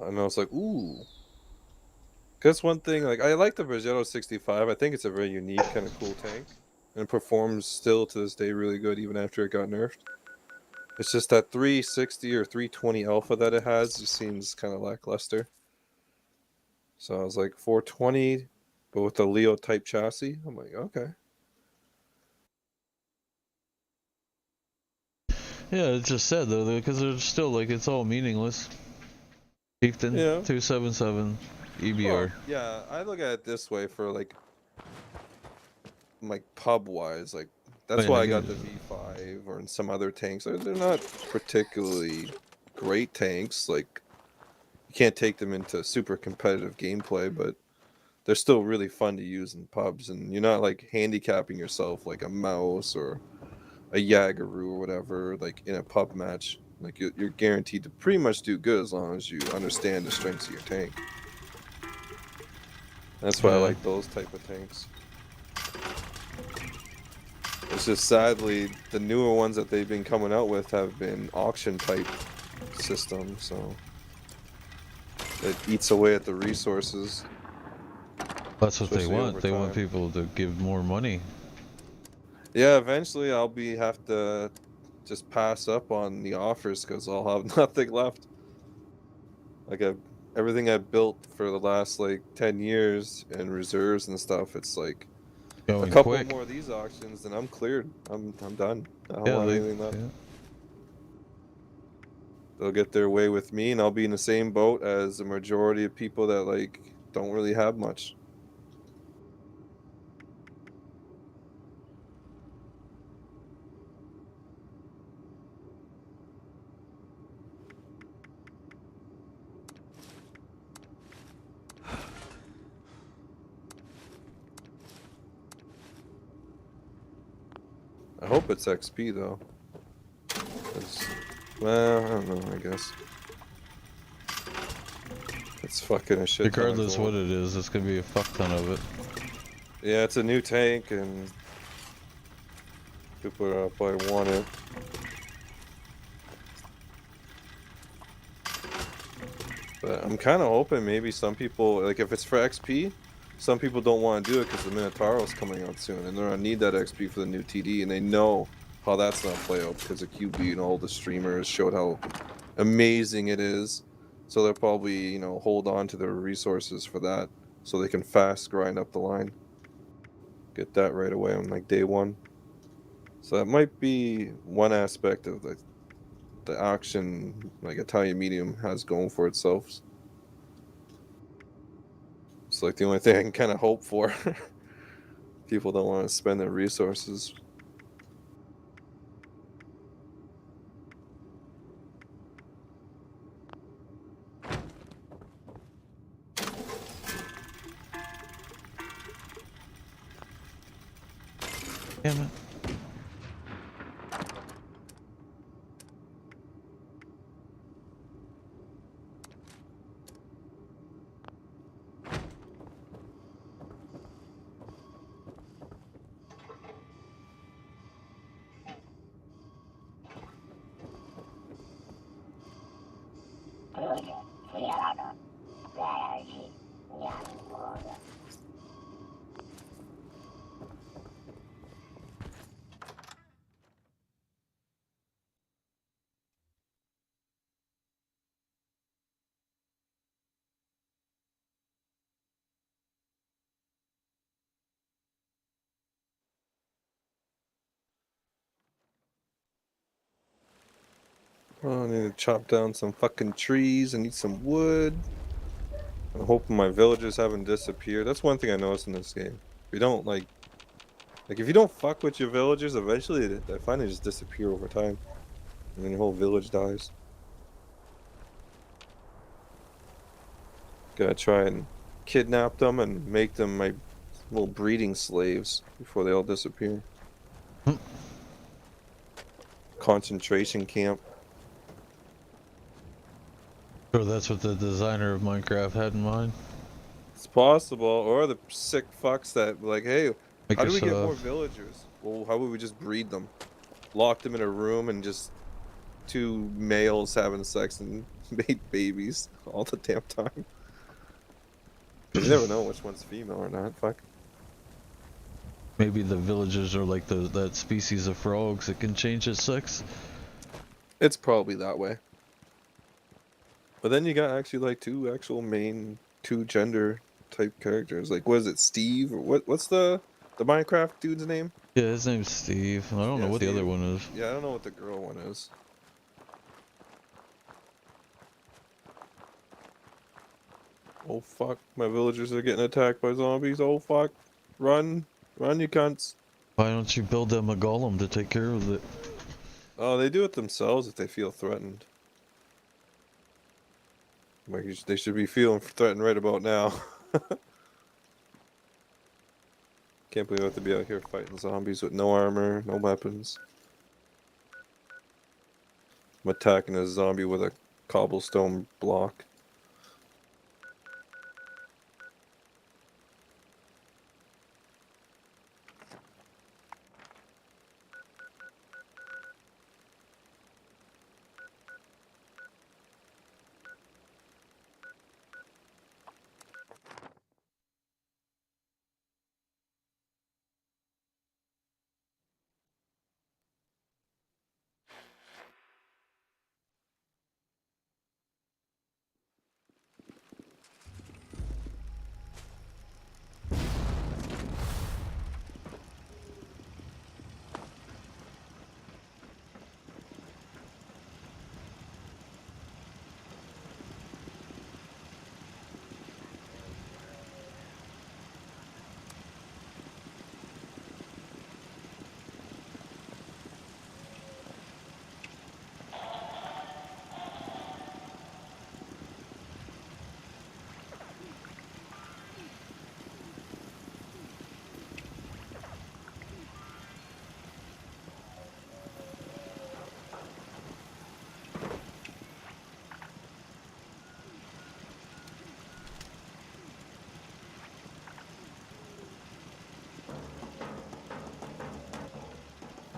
And I was like, ooh. Cause one thing, like I like the Progetto 65. I think it's a very unique kind of cool tank, and it performs still to this day really good even after it got nerfed. It's just that 360 or 320 alpha that it has just seems kind of lackluster. So I was like 420, but with the Leo type chassis. I'm like, okay. Yeah, it's just sad though, because they're still like it's all meaningless. Chieftain Yeah. 277 EBR. Well, yeah, I look at it this way for like pub wise, like that's yeah, why I I get got the it. V5 or in some other tanks. They're not particularly great tanks. Like you can't take them into super competitive gameplay, but they're still really fun to use in pubs, and you're not like handicapping yourself like a mouse or a Yagaru or whatever, like in a pub match. Like you're guaranteed to pretty much do good as long as you understand the strengths of your tank. That's why I Yeah. like those type of tanks. It's just sadly the newer ones that they've been coming out with have been auction type systems, so it eats away at the resources. That's what they Especially want. over They want time. people to give more money. Yeah, eventually I'll have to just pass up on the offers because I'll have nothing left. Like everything I built for the last like 10 years and reserves and stuff, it's like Going a couple quick. more of these auctions and I'm cleared. I'm done. I don't Yeah, want they, anything left. yeah. They'll get their way with me and I'll be in the same boat as the majority of people that like don't really have much. I hope it's XP though. Well, I don't know, I guess. It's fucking a shit ton of Regardless gold. what it is, it's gonna be a fuck ton of it. Yeah, it's a new tank and people probably want it. But I'm kind of hoping maybe some people, like if it's for XP, some people don't want to do it because the Minotauro's coming out soon and they're gonna need that XP for the new TD, and they know how that's gonna play out because of QB and all the streamers showed how amazing it is. So they'll probably, you know, hold on to their resources for that so they can fast grind up the line. Get that right away on like day one. So that might be one aspect of the auction like Italian medium has going for itself. It's like the only thing I can kind of hope for. People don't want to spend their resources. Damn it. Oh, I need to chop down some fucking trees. I need some wood. I'm hoping my villagers haven't disappeared. That's one thing I noticed in this game. If you don't like if you don't fuck with your villagers, eventually I find they just disappear over time, and then your whole village dies. Gotta try and kidnap them and make them my little breeding slaves before they all disappear. Concentration camp. Sure, that's what the designer of Minecraft had in mind. It's possible, or the sick fucks that like, hey, how do we get more Microsoft. villagers? Well, how would we just breed them? Lock them in a room and just two males having sex and made babies all the damn time. You never know which one's female or not. Fuck. Maybe the villagers are like that species of frogs that can change its sex. It's probably that way. But then you got actually like two actual main two gender type characters. Like, what is it, Steve? Or what's the Minecraft dude's name? Yeah, his name's Steve. I don't know what the other one is. Yeah, I don't know what the girl one is. Oh fuck, my villagers are getting attacked by zombies. Oh fuck. Run. Run, you cunts. Why don't you build them a golem to take care of it? Oh, they do it themselves if they feel threatened. Like, they should be feeling threatened right about now. Can't believe I have to be out here fighting zombies with no armor, no weapons. I'm attacking a zombie with a cobblestone block.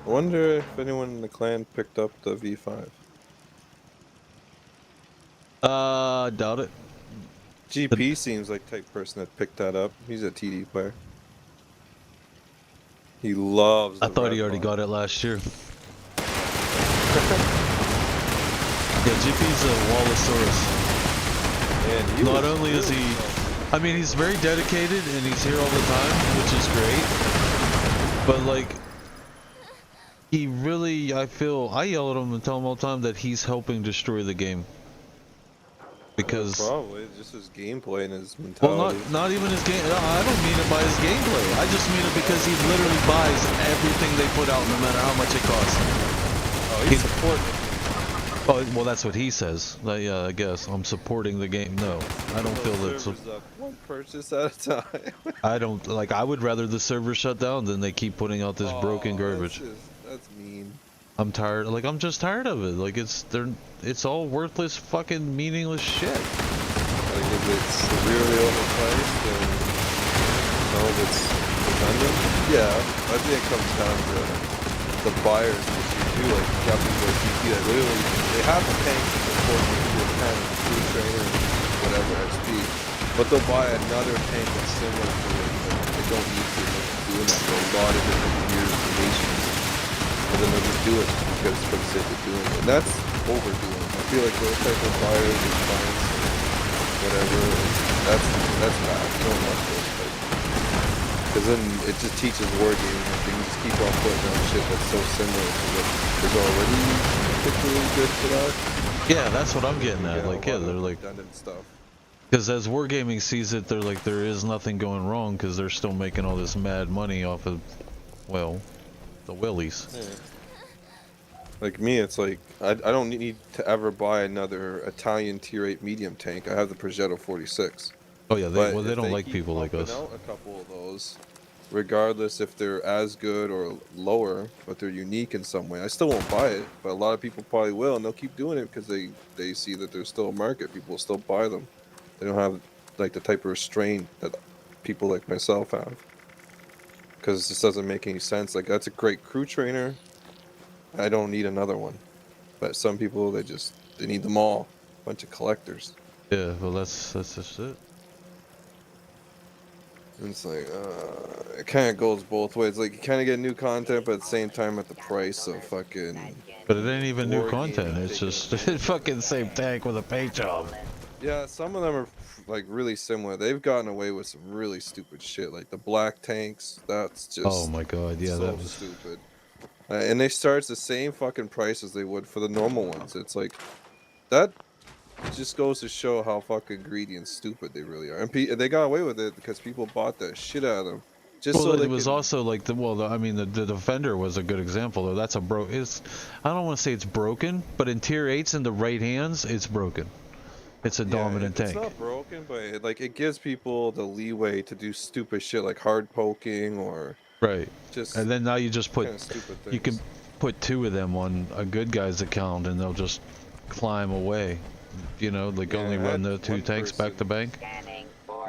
I wonder if anyone in the clan picked up the V5. Doubt it. GP seems like type person that picked that up. He's a TD player. He loves the I thought red he already bar. got it last year. Yeah, GP's a Wallosaurus. Man, he Not was only is really he, tough. I mean, he's very dedicated and he's here all the time, which is great. But like, he really, I yell at him and tell him all the time that he's helping destroy the game. Because, Probably just his gameplay and his well, mentality. not even his game. No, I don't mean it by his gameplay. I just mean it because he literally buys everything they put out, no matter how much it costs. Oh, he's supporting it. Oh, well, that's what he says. Yeah, I guess I'm supporting the game. No, I don't feel that. Servers up one purchase at a time. I don't like. I would rather the server shut down than they keep putting out this broken garbage. That's mean. I'm tired. Like, I'm just tired of it. Like, it's all worthless, fucking meaningless shit. Like, if it's severely overpriced and if it's redundant, yeah, I think it comes down to the buyers, which you do, like Captain Boy GP, that literally, they have the tank to support you to a 10 and food trainer and whatever XP, but they'll buy another tank that's similar to it, but they don't need to. They're doing that for a lot of different tiers and nations. And then they'll just do it because for the sake of doing it. And that's overdoing it. I feel like those type of buyers and clients, whatever, that's bad. You don't want those type. Because then it just teaches wargaming. Like, you can just keep on putting out shit that's so similar to what is already particularly good for that. Yeah, that's what I'm getting at. Like, yeah, they're like redundant stuff. Because as Wargaming sees it, they're like, there is nothing going wrong because they're still making all this mad money off of, well, the willies. Yeah. Like me, it's like, I don't need to ever buy another Italian tier 8 medium tank. I have the Progetto 46. Oh yeah, But they if don't like keep people like pumping us. out a couple of those, regardless if they're as good or lower, but they're unique in some way. I still won't buy it, but a lot of people probably will, and they'll keep doing it because they see that there's still a market. People will still buy them. They don't have like the type of restraint that people like myself have. Because this doesn't make any sense. Like, that's a great crew trainer. I don't need another one. But some people, they need them all. Bunch of collectors. Yeah, well that's just it. And it's like, it kind of goes both ways. Like, you kind of get new content, but at the same time at the price of fucking... But it ain't even new Wargaming content. It's just fucking same tank with a paint job. Yeah, some of them are like really similar. They've gotten away with some really stupid shit, like the black tanks. That's just Oh my god, yeah, so that was stupid. And they charge the same fucking price as they would for the normal ones. It's like that It just goes to show how fucking greedy and stupid they really are. And they got away with it because people bought the shit out of them. Just Well, so they it was could... also like I mean, the Defender was a good example though. That's a I don't want to say it's broken, but in tier 8s in the right hands, it's broken. It's a dominant tank. It's not broken, but it gives people the leeway to do stupid shit like hard poking or right. Just and then now you just put stupid you can put 2 of them on a good guy's account and they'll just climb away. You know, like only run the 2 tanks back to bank.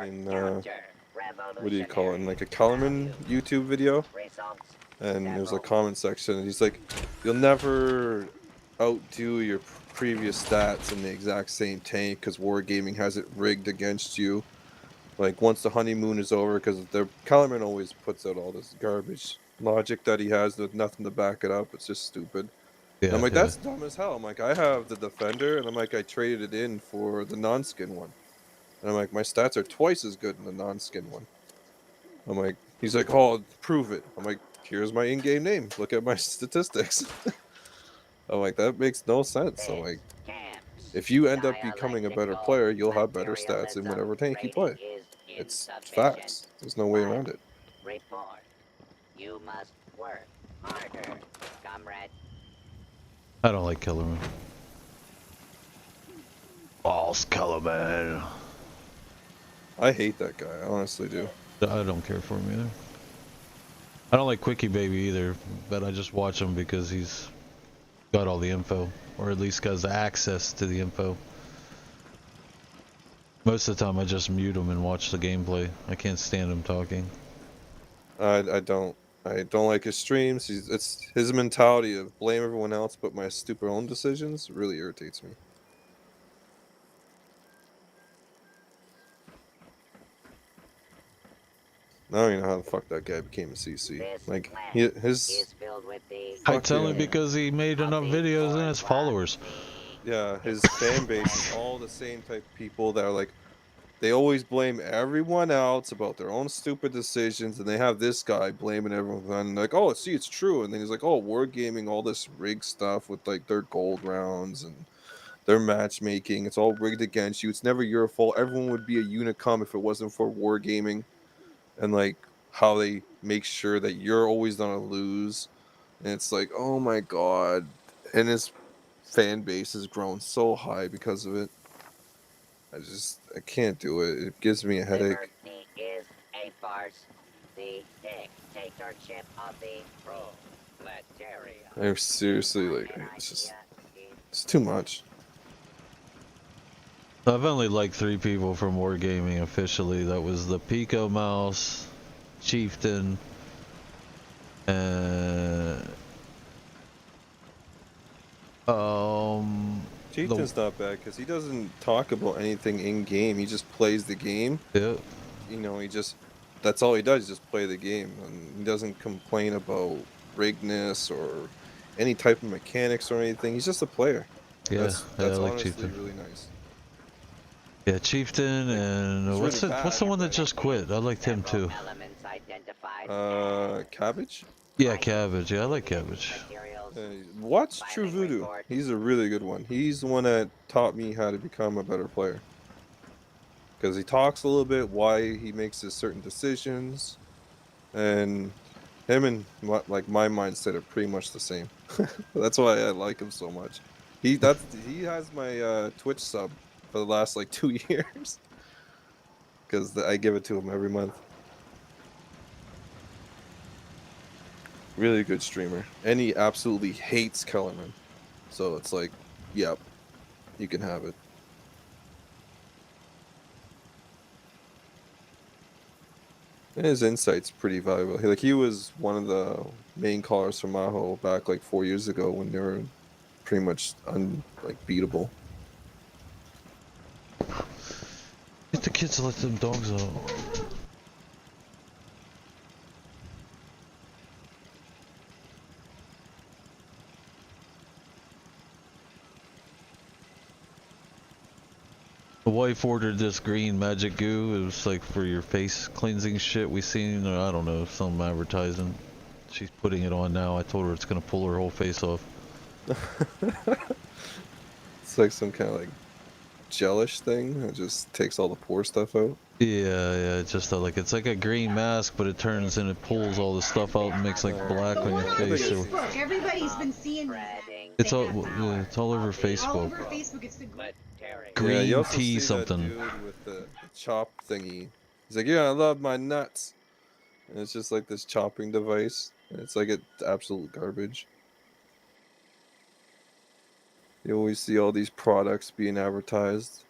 In, what do you call it? In like a Kellerman YouTube video, and there's a comment section, and he's like, "You'll never outdo your previous stats in the exact same tank because Wargaming has it rigged against you. Like once the honeymoon is over, because the Kellerman always puts out all this garbage logic that he has with nothing to back it up. It's just stupid." Yeah, I'm like, that's dumb as hell. I'm like, I have the Defender, and I'm like, I traded it in for the non-skin one. And I'm like, my stats are twice as good in the non-skin one. I'm like, he's like, oh, prove it. I'm like, here's my in-game name. Look at my statistics. I'm like, that makes no sense. I'm like, if you end up becoming a better player, you'll have better stats in whatever tank you play. It's facts. There's no way around it. Report. You must work harder, comrade. I don't like Kellerman. False Kellerman. I hate that guy. I honestly do. I don't care for him either. I don't like Quickie Baby either, but I just watch him because he's got all the info, or at least has access to the info. Most of the time I just mute him and watch the gameplay. I can't stand him talking. I don't like his streams. It's his mentality of blame everyone else but my stupid own decisions really irritates me. I don't even know how the fuck that guy became a CC. Like, I tell him because he made enough videos and has followers. Yeah, his fan base is all the same type of people that are like, they always blame everyone else about their own stupid decisions, and they have this guy blaming everyone, and like, oh, see, it's true, and then he's like, oh, Wargaming, all this rig stuff with like their gold rounds and their matchmaking, it's all rigged against you. It's never your fault. Everyone would be a Unicum if it wasn't for Wargaming. And like how they make sure that you're always gonna lose, and it's like, oh my god. And his fan base has grown so high because of it. I can't do it. It gives me a headache. Liberty is a farce. The dictatorship of the proletariat. I'm seriously like, it's too much. I've only liked 3 people from Wargaming officially. That was the Pico Mouse, Chieftain, and Chieftain's not bad because he doesn't talk about anything in game. He just plays the game. Yeah. You know, that's all he does. He just play the game, and he doesn't complain about rigness or any type of mechanics or anything. He's just a player. Yeah, that's I like honestly Chieftain. really nice. Yeah, Chieftain, and what's the one that just quit? I liked him too. Cabbage? Yeah, Cabbage. Yeah, I like Cabbage. Watch True Voodoo. He's a really good one. He's the one that taught me how to become a better player. Because he talks a little bit why he makes his certain decisions, and him and my mindset are pretty much the same. That's why I like him so much. He has my Twitch sub for the last like 2 years, because I give it to him every month. Really good streamer, and he absolutely hates Kellerman, so it's like, yep, you can have it. And his insight's pretty valuable. He was one of the main callers for Maho back like 4 years ago when they were pretty much beatable. Get the kids to let them dogs out. The wife ordered this green magic goo. It was like for your face cleansing shit we seen, or I don't know, some advertising. She's putting it on now. I told her it's gonna pull her whole face off. It's like some kind of like gelish thing that just takes all the poor stuff out. Yeah, it's just like it's like a green mask, but it turns and it pulls all the stuff out and makes like black on your face. So Facebook. Everybody's been seeing these. it's all over Facebook. All over Facebook. It's the Green yeah, you also tea see something. That dude with the chop thingy. He's like, yeah, I love my nuts. And it's just like this chopping device. And it's like it's absolute garbage. You always see all these products being advertised.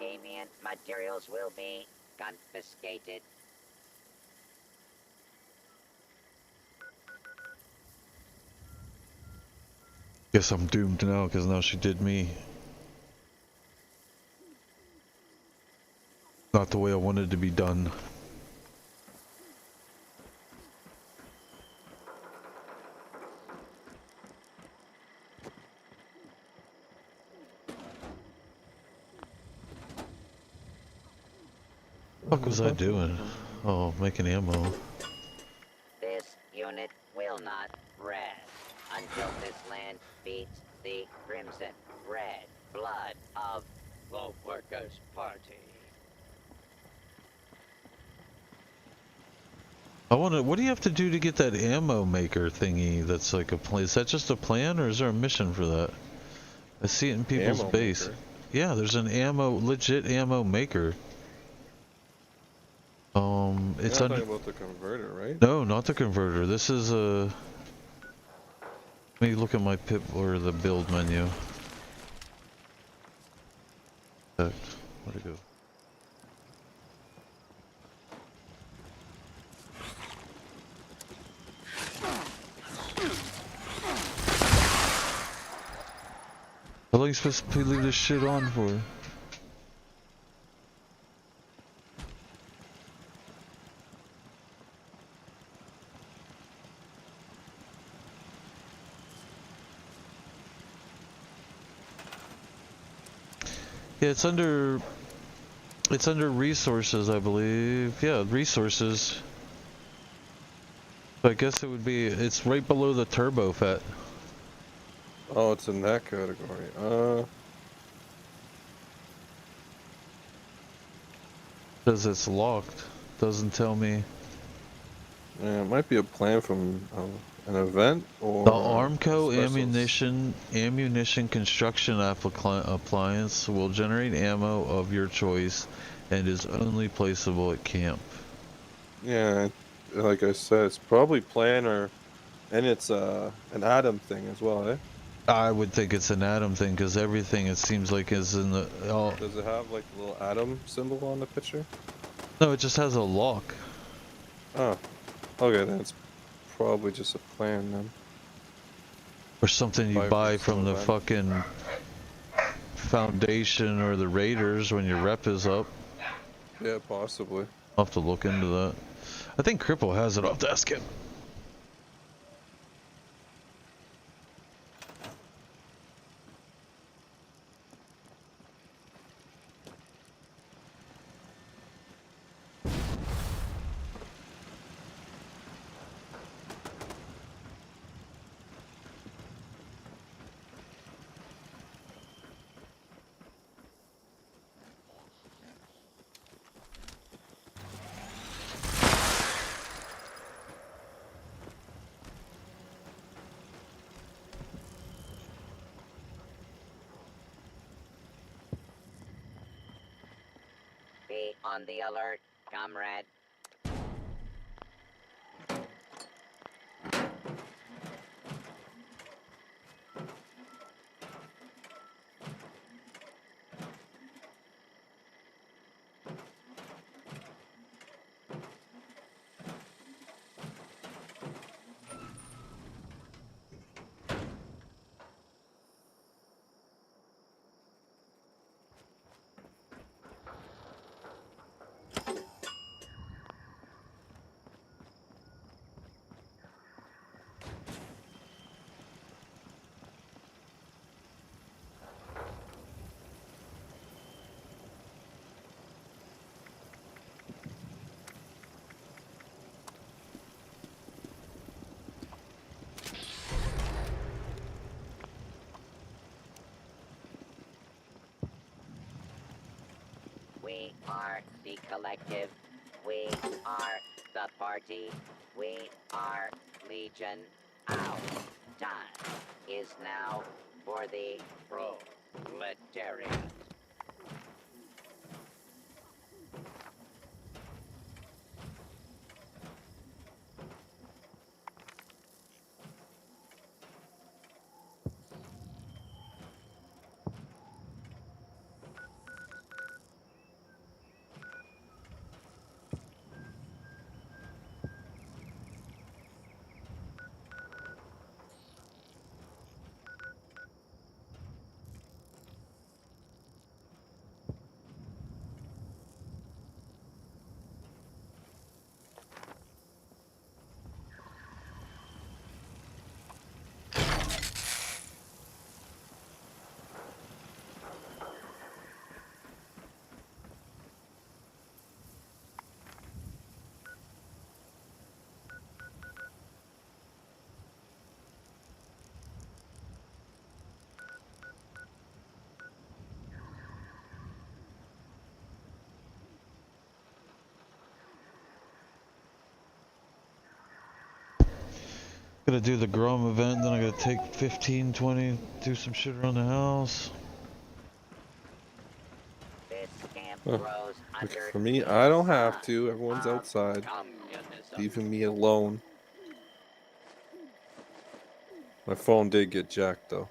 Avian materials will be confiscated. Guess I'm doomed now because now she did me. Not the way I wanted to be done. What was I doing? Oh, making ammo. This unit will not rest until this land beats the crimson red blood of the Workers' Party. I wonder, what do you have to do to get that ammo maker thingy that's like a plan? Is that just a plan or is there a mission for that? I see it in people's Ammo base. maker? Yeah, there's an legit ammo maker. It's You're not under. talking about the converter, right? No, not the converter. This is a. Let me look at my pip or the build menu. Where'd it go? How long are you supposed to leave this shit on for? Yeah, it's under resources, I believe. Yeah, resources. So I guess it would be, it's right below the turbo fat. Oh, it's in that category. Says it's locked. Doesn't tell me. Yeah, it might be a plan from an event or The Armco specials. ammunition construction appliance will generate ammo of your choice and is only placeable at camp. Yeah, like I said, it's probably plan and it's an Atom thing as well, eh? I would think it's an Atom thing because everything it seems like is in the. Does it have like the little Atom symbol on the picture? No, it just has a lock. Oh, okay, then it's probably just a plan then. Or something you buy from the event. fucking Foundation or the Raiders when your rep is up. Yeah, possibly. I'll have to look into that. I think Cripple has it. I'll have to ask him. Be on the alert, comrade. We are the collective. We are the party. We are Legion. Our time is now for the proletariat. Gotta do the Grom event, then I gotta take 15, 20, do some shit around the house. This camp Huh. grows under For me, the I don't have sun to. Everyone's of outside, communism. leaving me alone. My phone did get jacked though.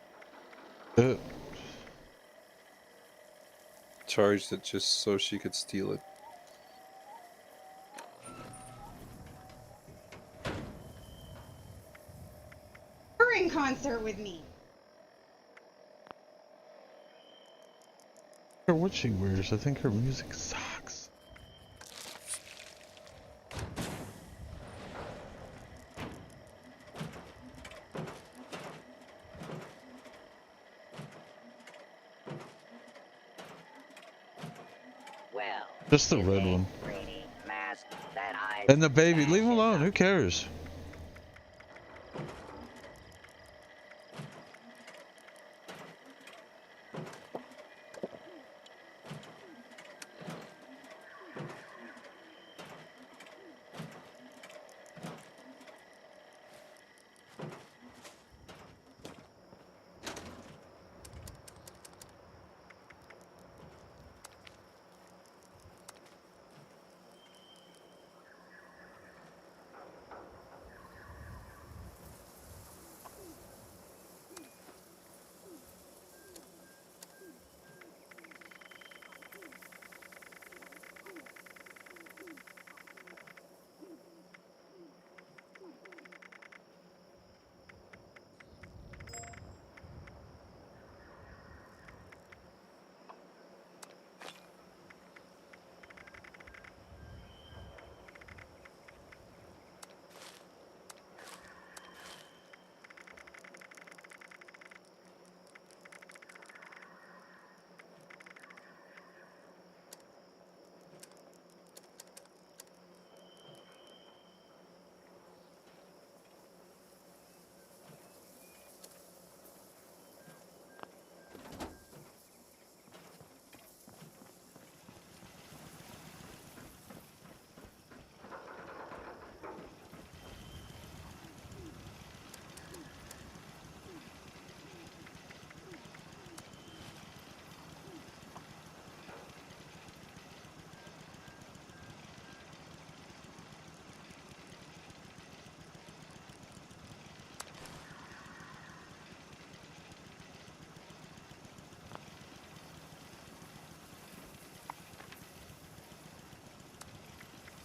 Charged it just so she could steal it. You're in concert with me. I don't care what she wears, I think her music sucks. Well, Just the red one. pretty mask that I And the baby, leave him alone, who cares?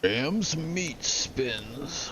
Ram's meat spins.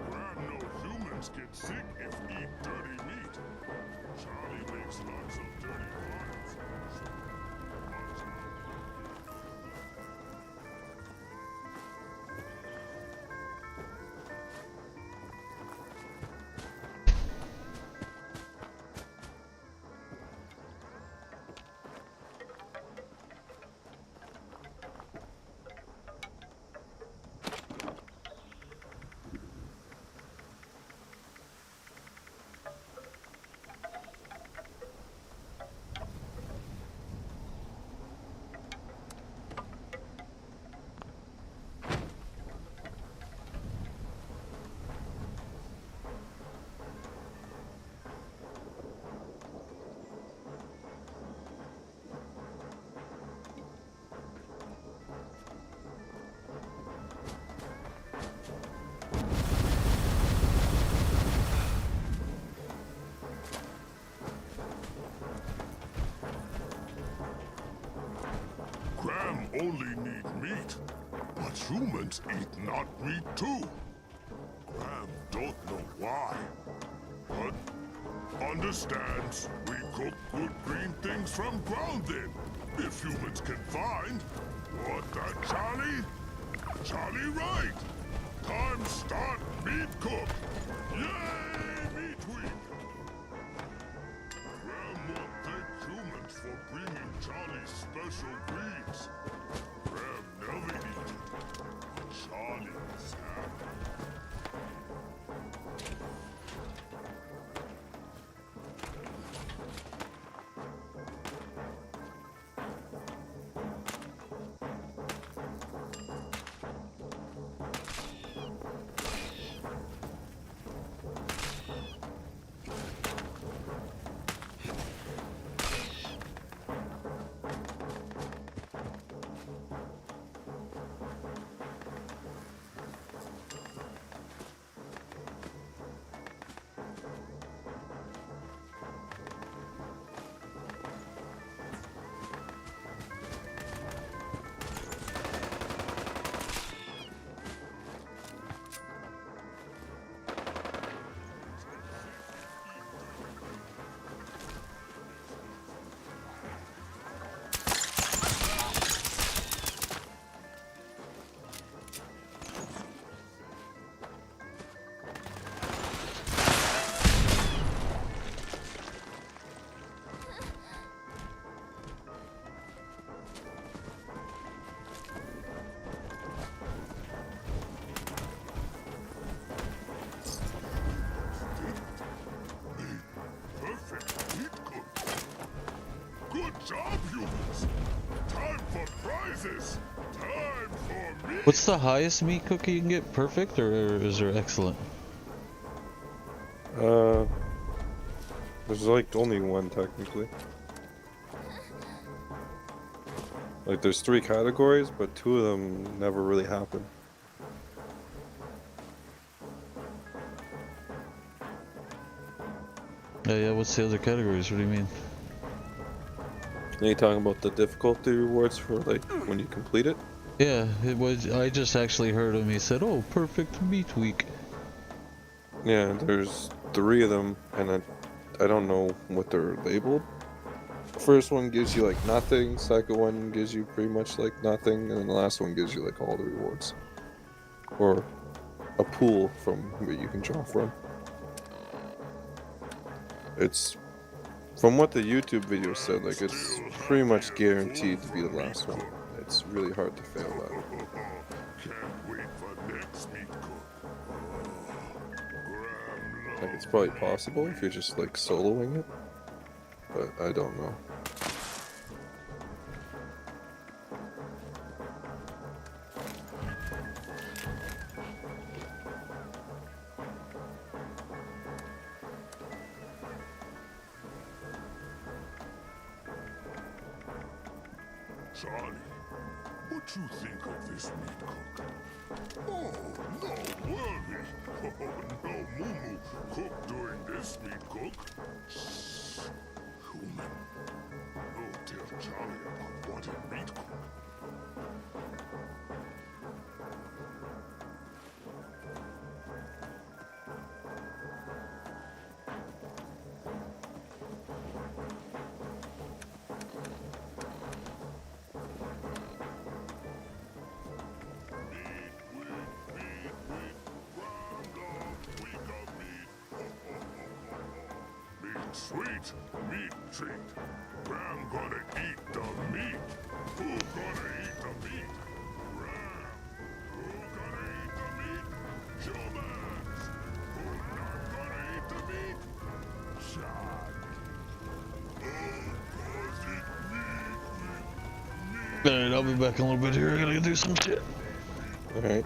Glad no humans get sick if eat dirty meat. Charlie makes lots of dirty pies. only need meat, but humans eat not meat too. Graham don't know why, but understands we cook good green things from ground then. If humans can find. What that, Charlie? Charlie right! Time start meat cook! Yay, meat week! Graham won't thank humans for bringing Charlie special greens. Graham never eat it. Charlie is happy. Good job, humans! Time for prizes! Time for me! What's the highest meat cookie you can get? Perfect, or is there excellent? There's like only one technically. Like there's 3 categories, but 2 of them never really happen. Yeah, what's the other categories? What do you mean? Are you talking about the difficulty rewards for like when you complete it? Yeah, it was. I just actually heard him. He said, "Oh, perfect meat week." Yeah, there's 3 of them, and I don't know what they're labeled. The first one gives you like nothing, second one gives you pretty much like nothing, and then the last one gives you like all the rewards. Or a pool from where you can draw from. It's, from what the YouTube video said, like it's pretty much guaranteed to be the last one. It's really hard to fail that. Can't wait for next meat cook. Like it's probably possible if you're just like soloing it, but I don't know. Charlie, what you think of this meat cook? Oh, no worry. Oh, no moo-moo cook during this meat cook. Shh. Human. No tell Charlie about what a meat cook. Sweet meat treat. Ram gonna eat the meat. Who gonna eat the meat? Ram. Who gonna eat the meat? Humans. Who not gonna eat the meat? Charlie. Oh, cause it meat with meat. Alright, I'll be back in a little bit here. I gotta do some shit. Alright.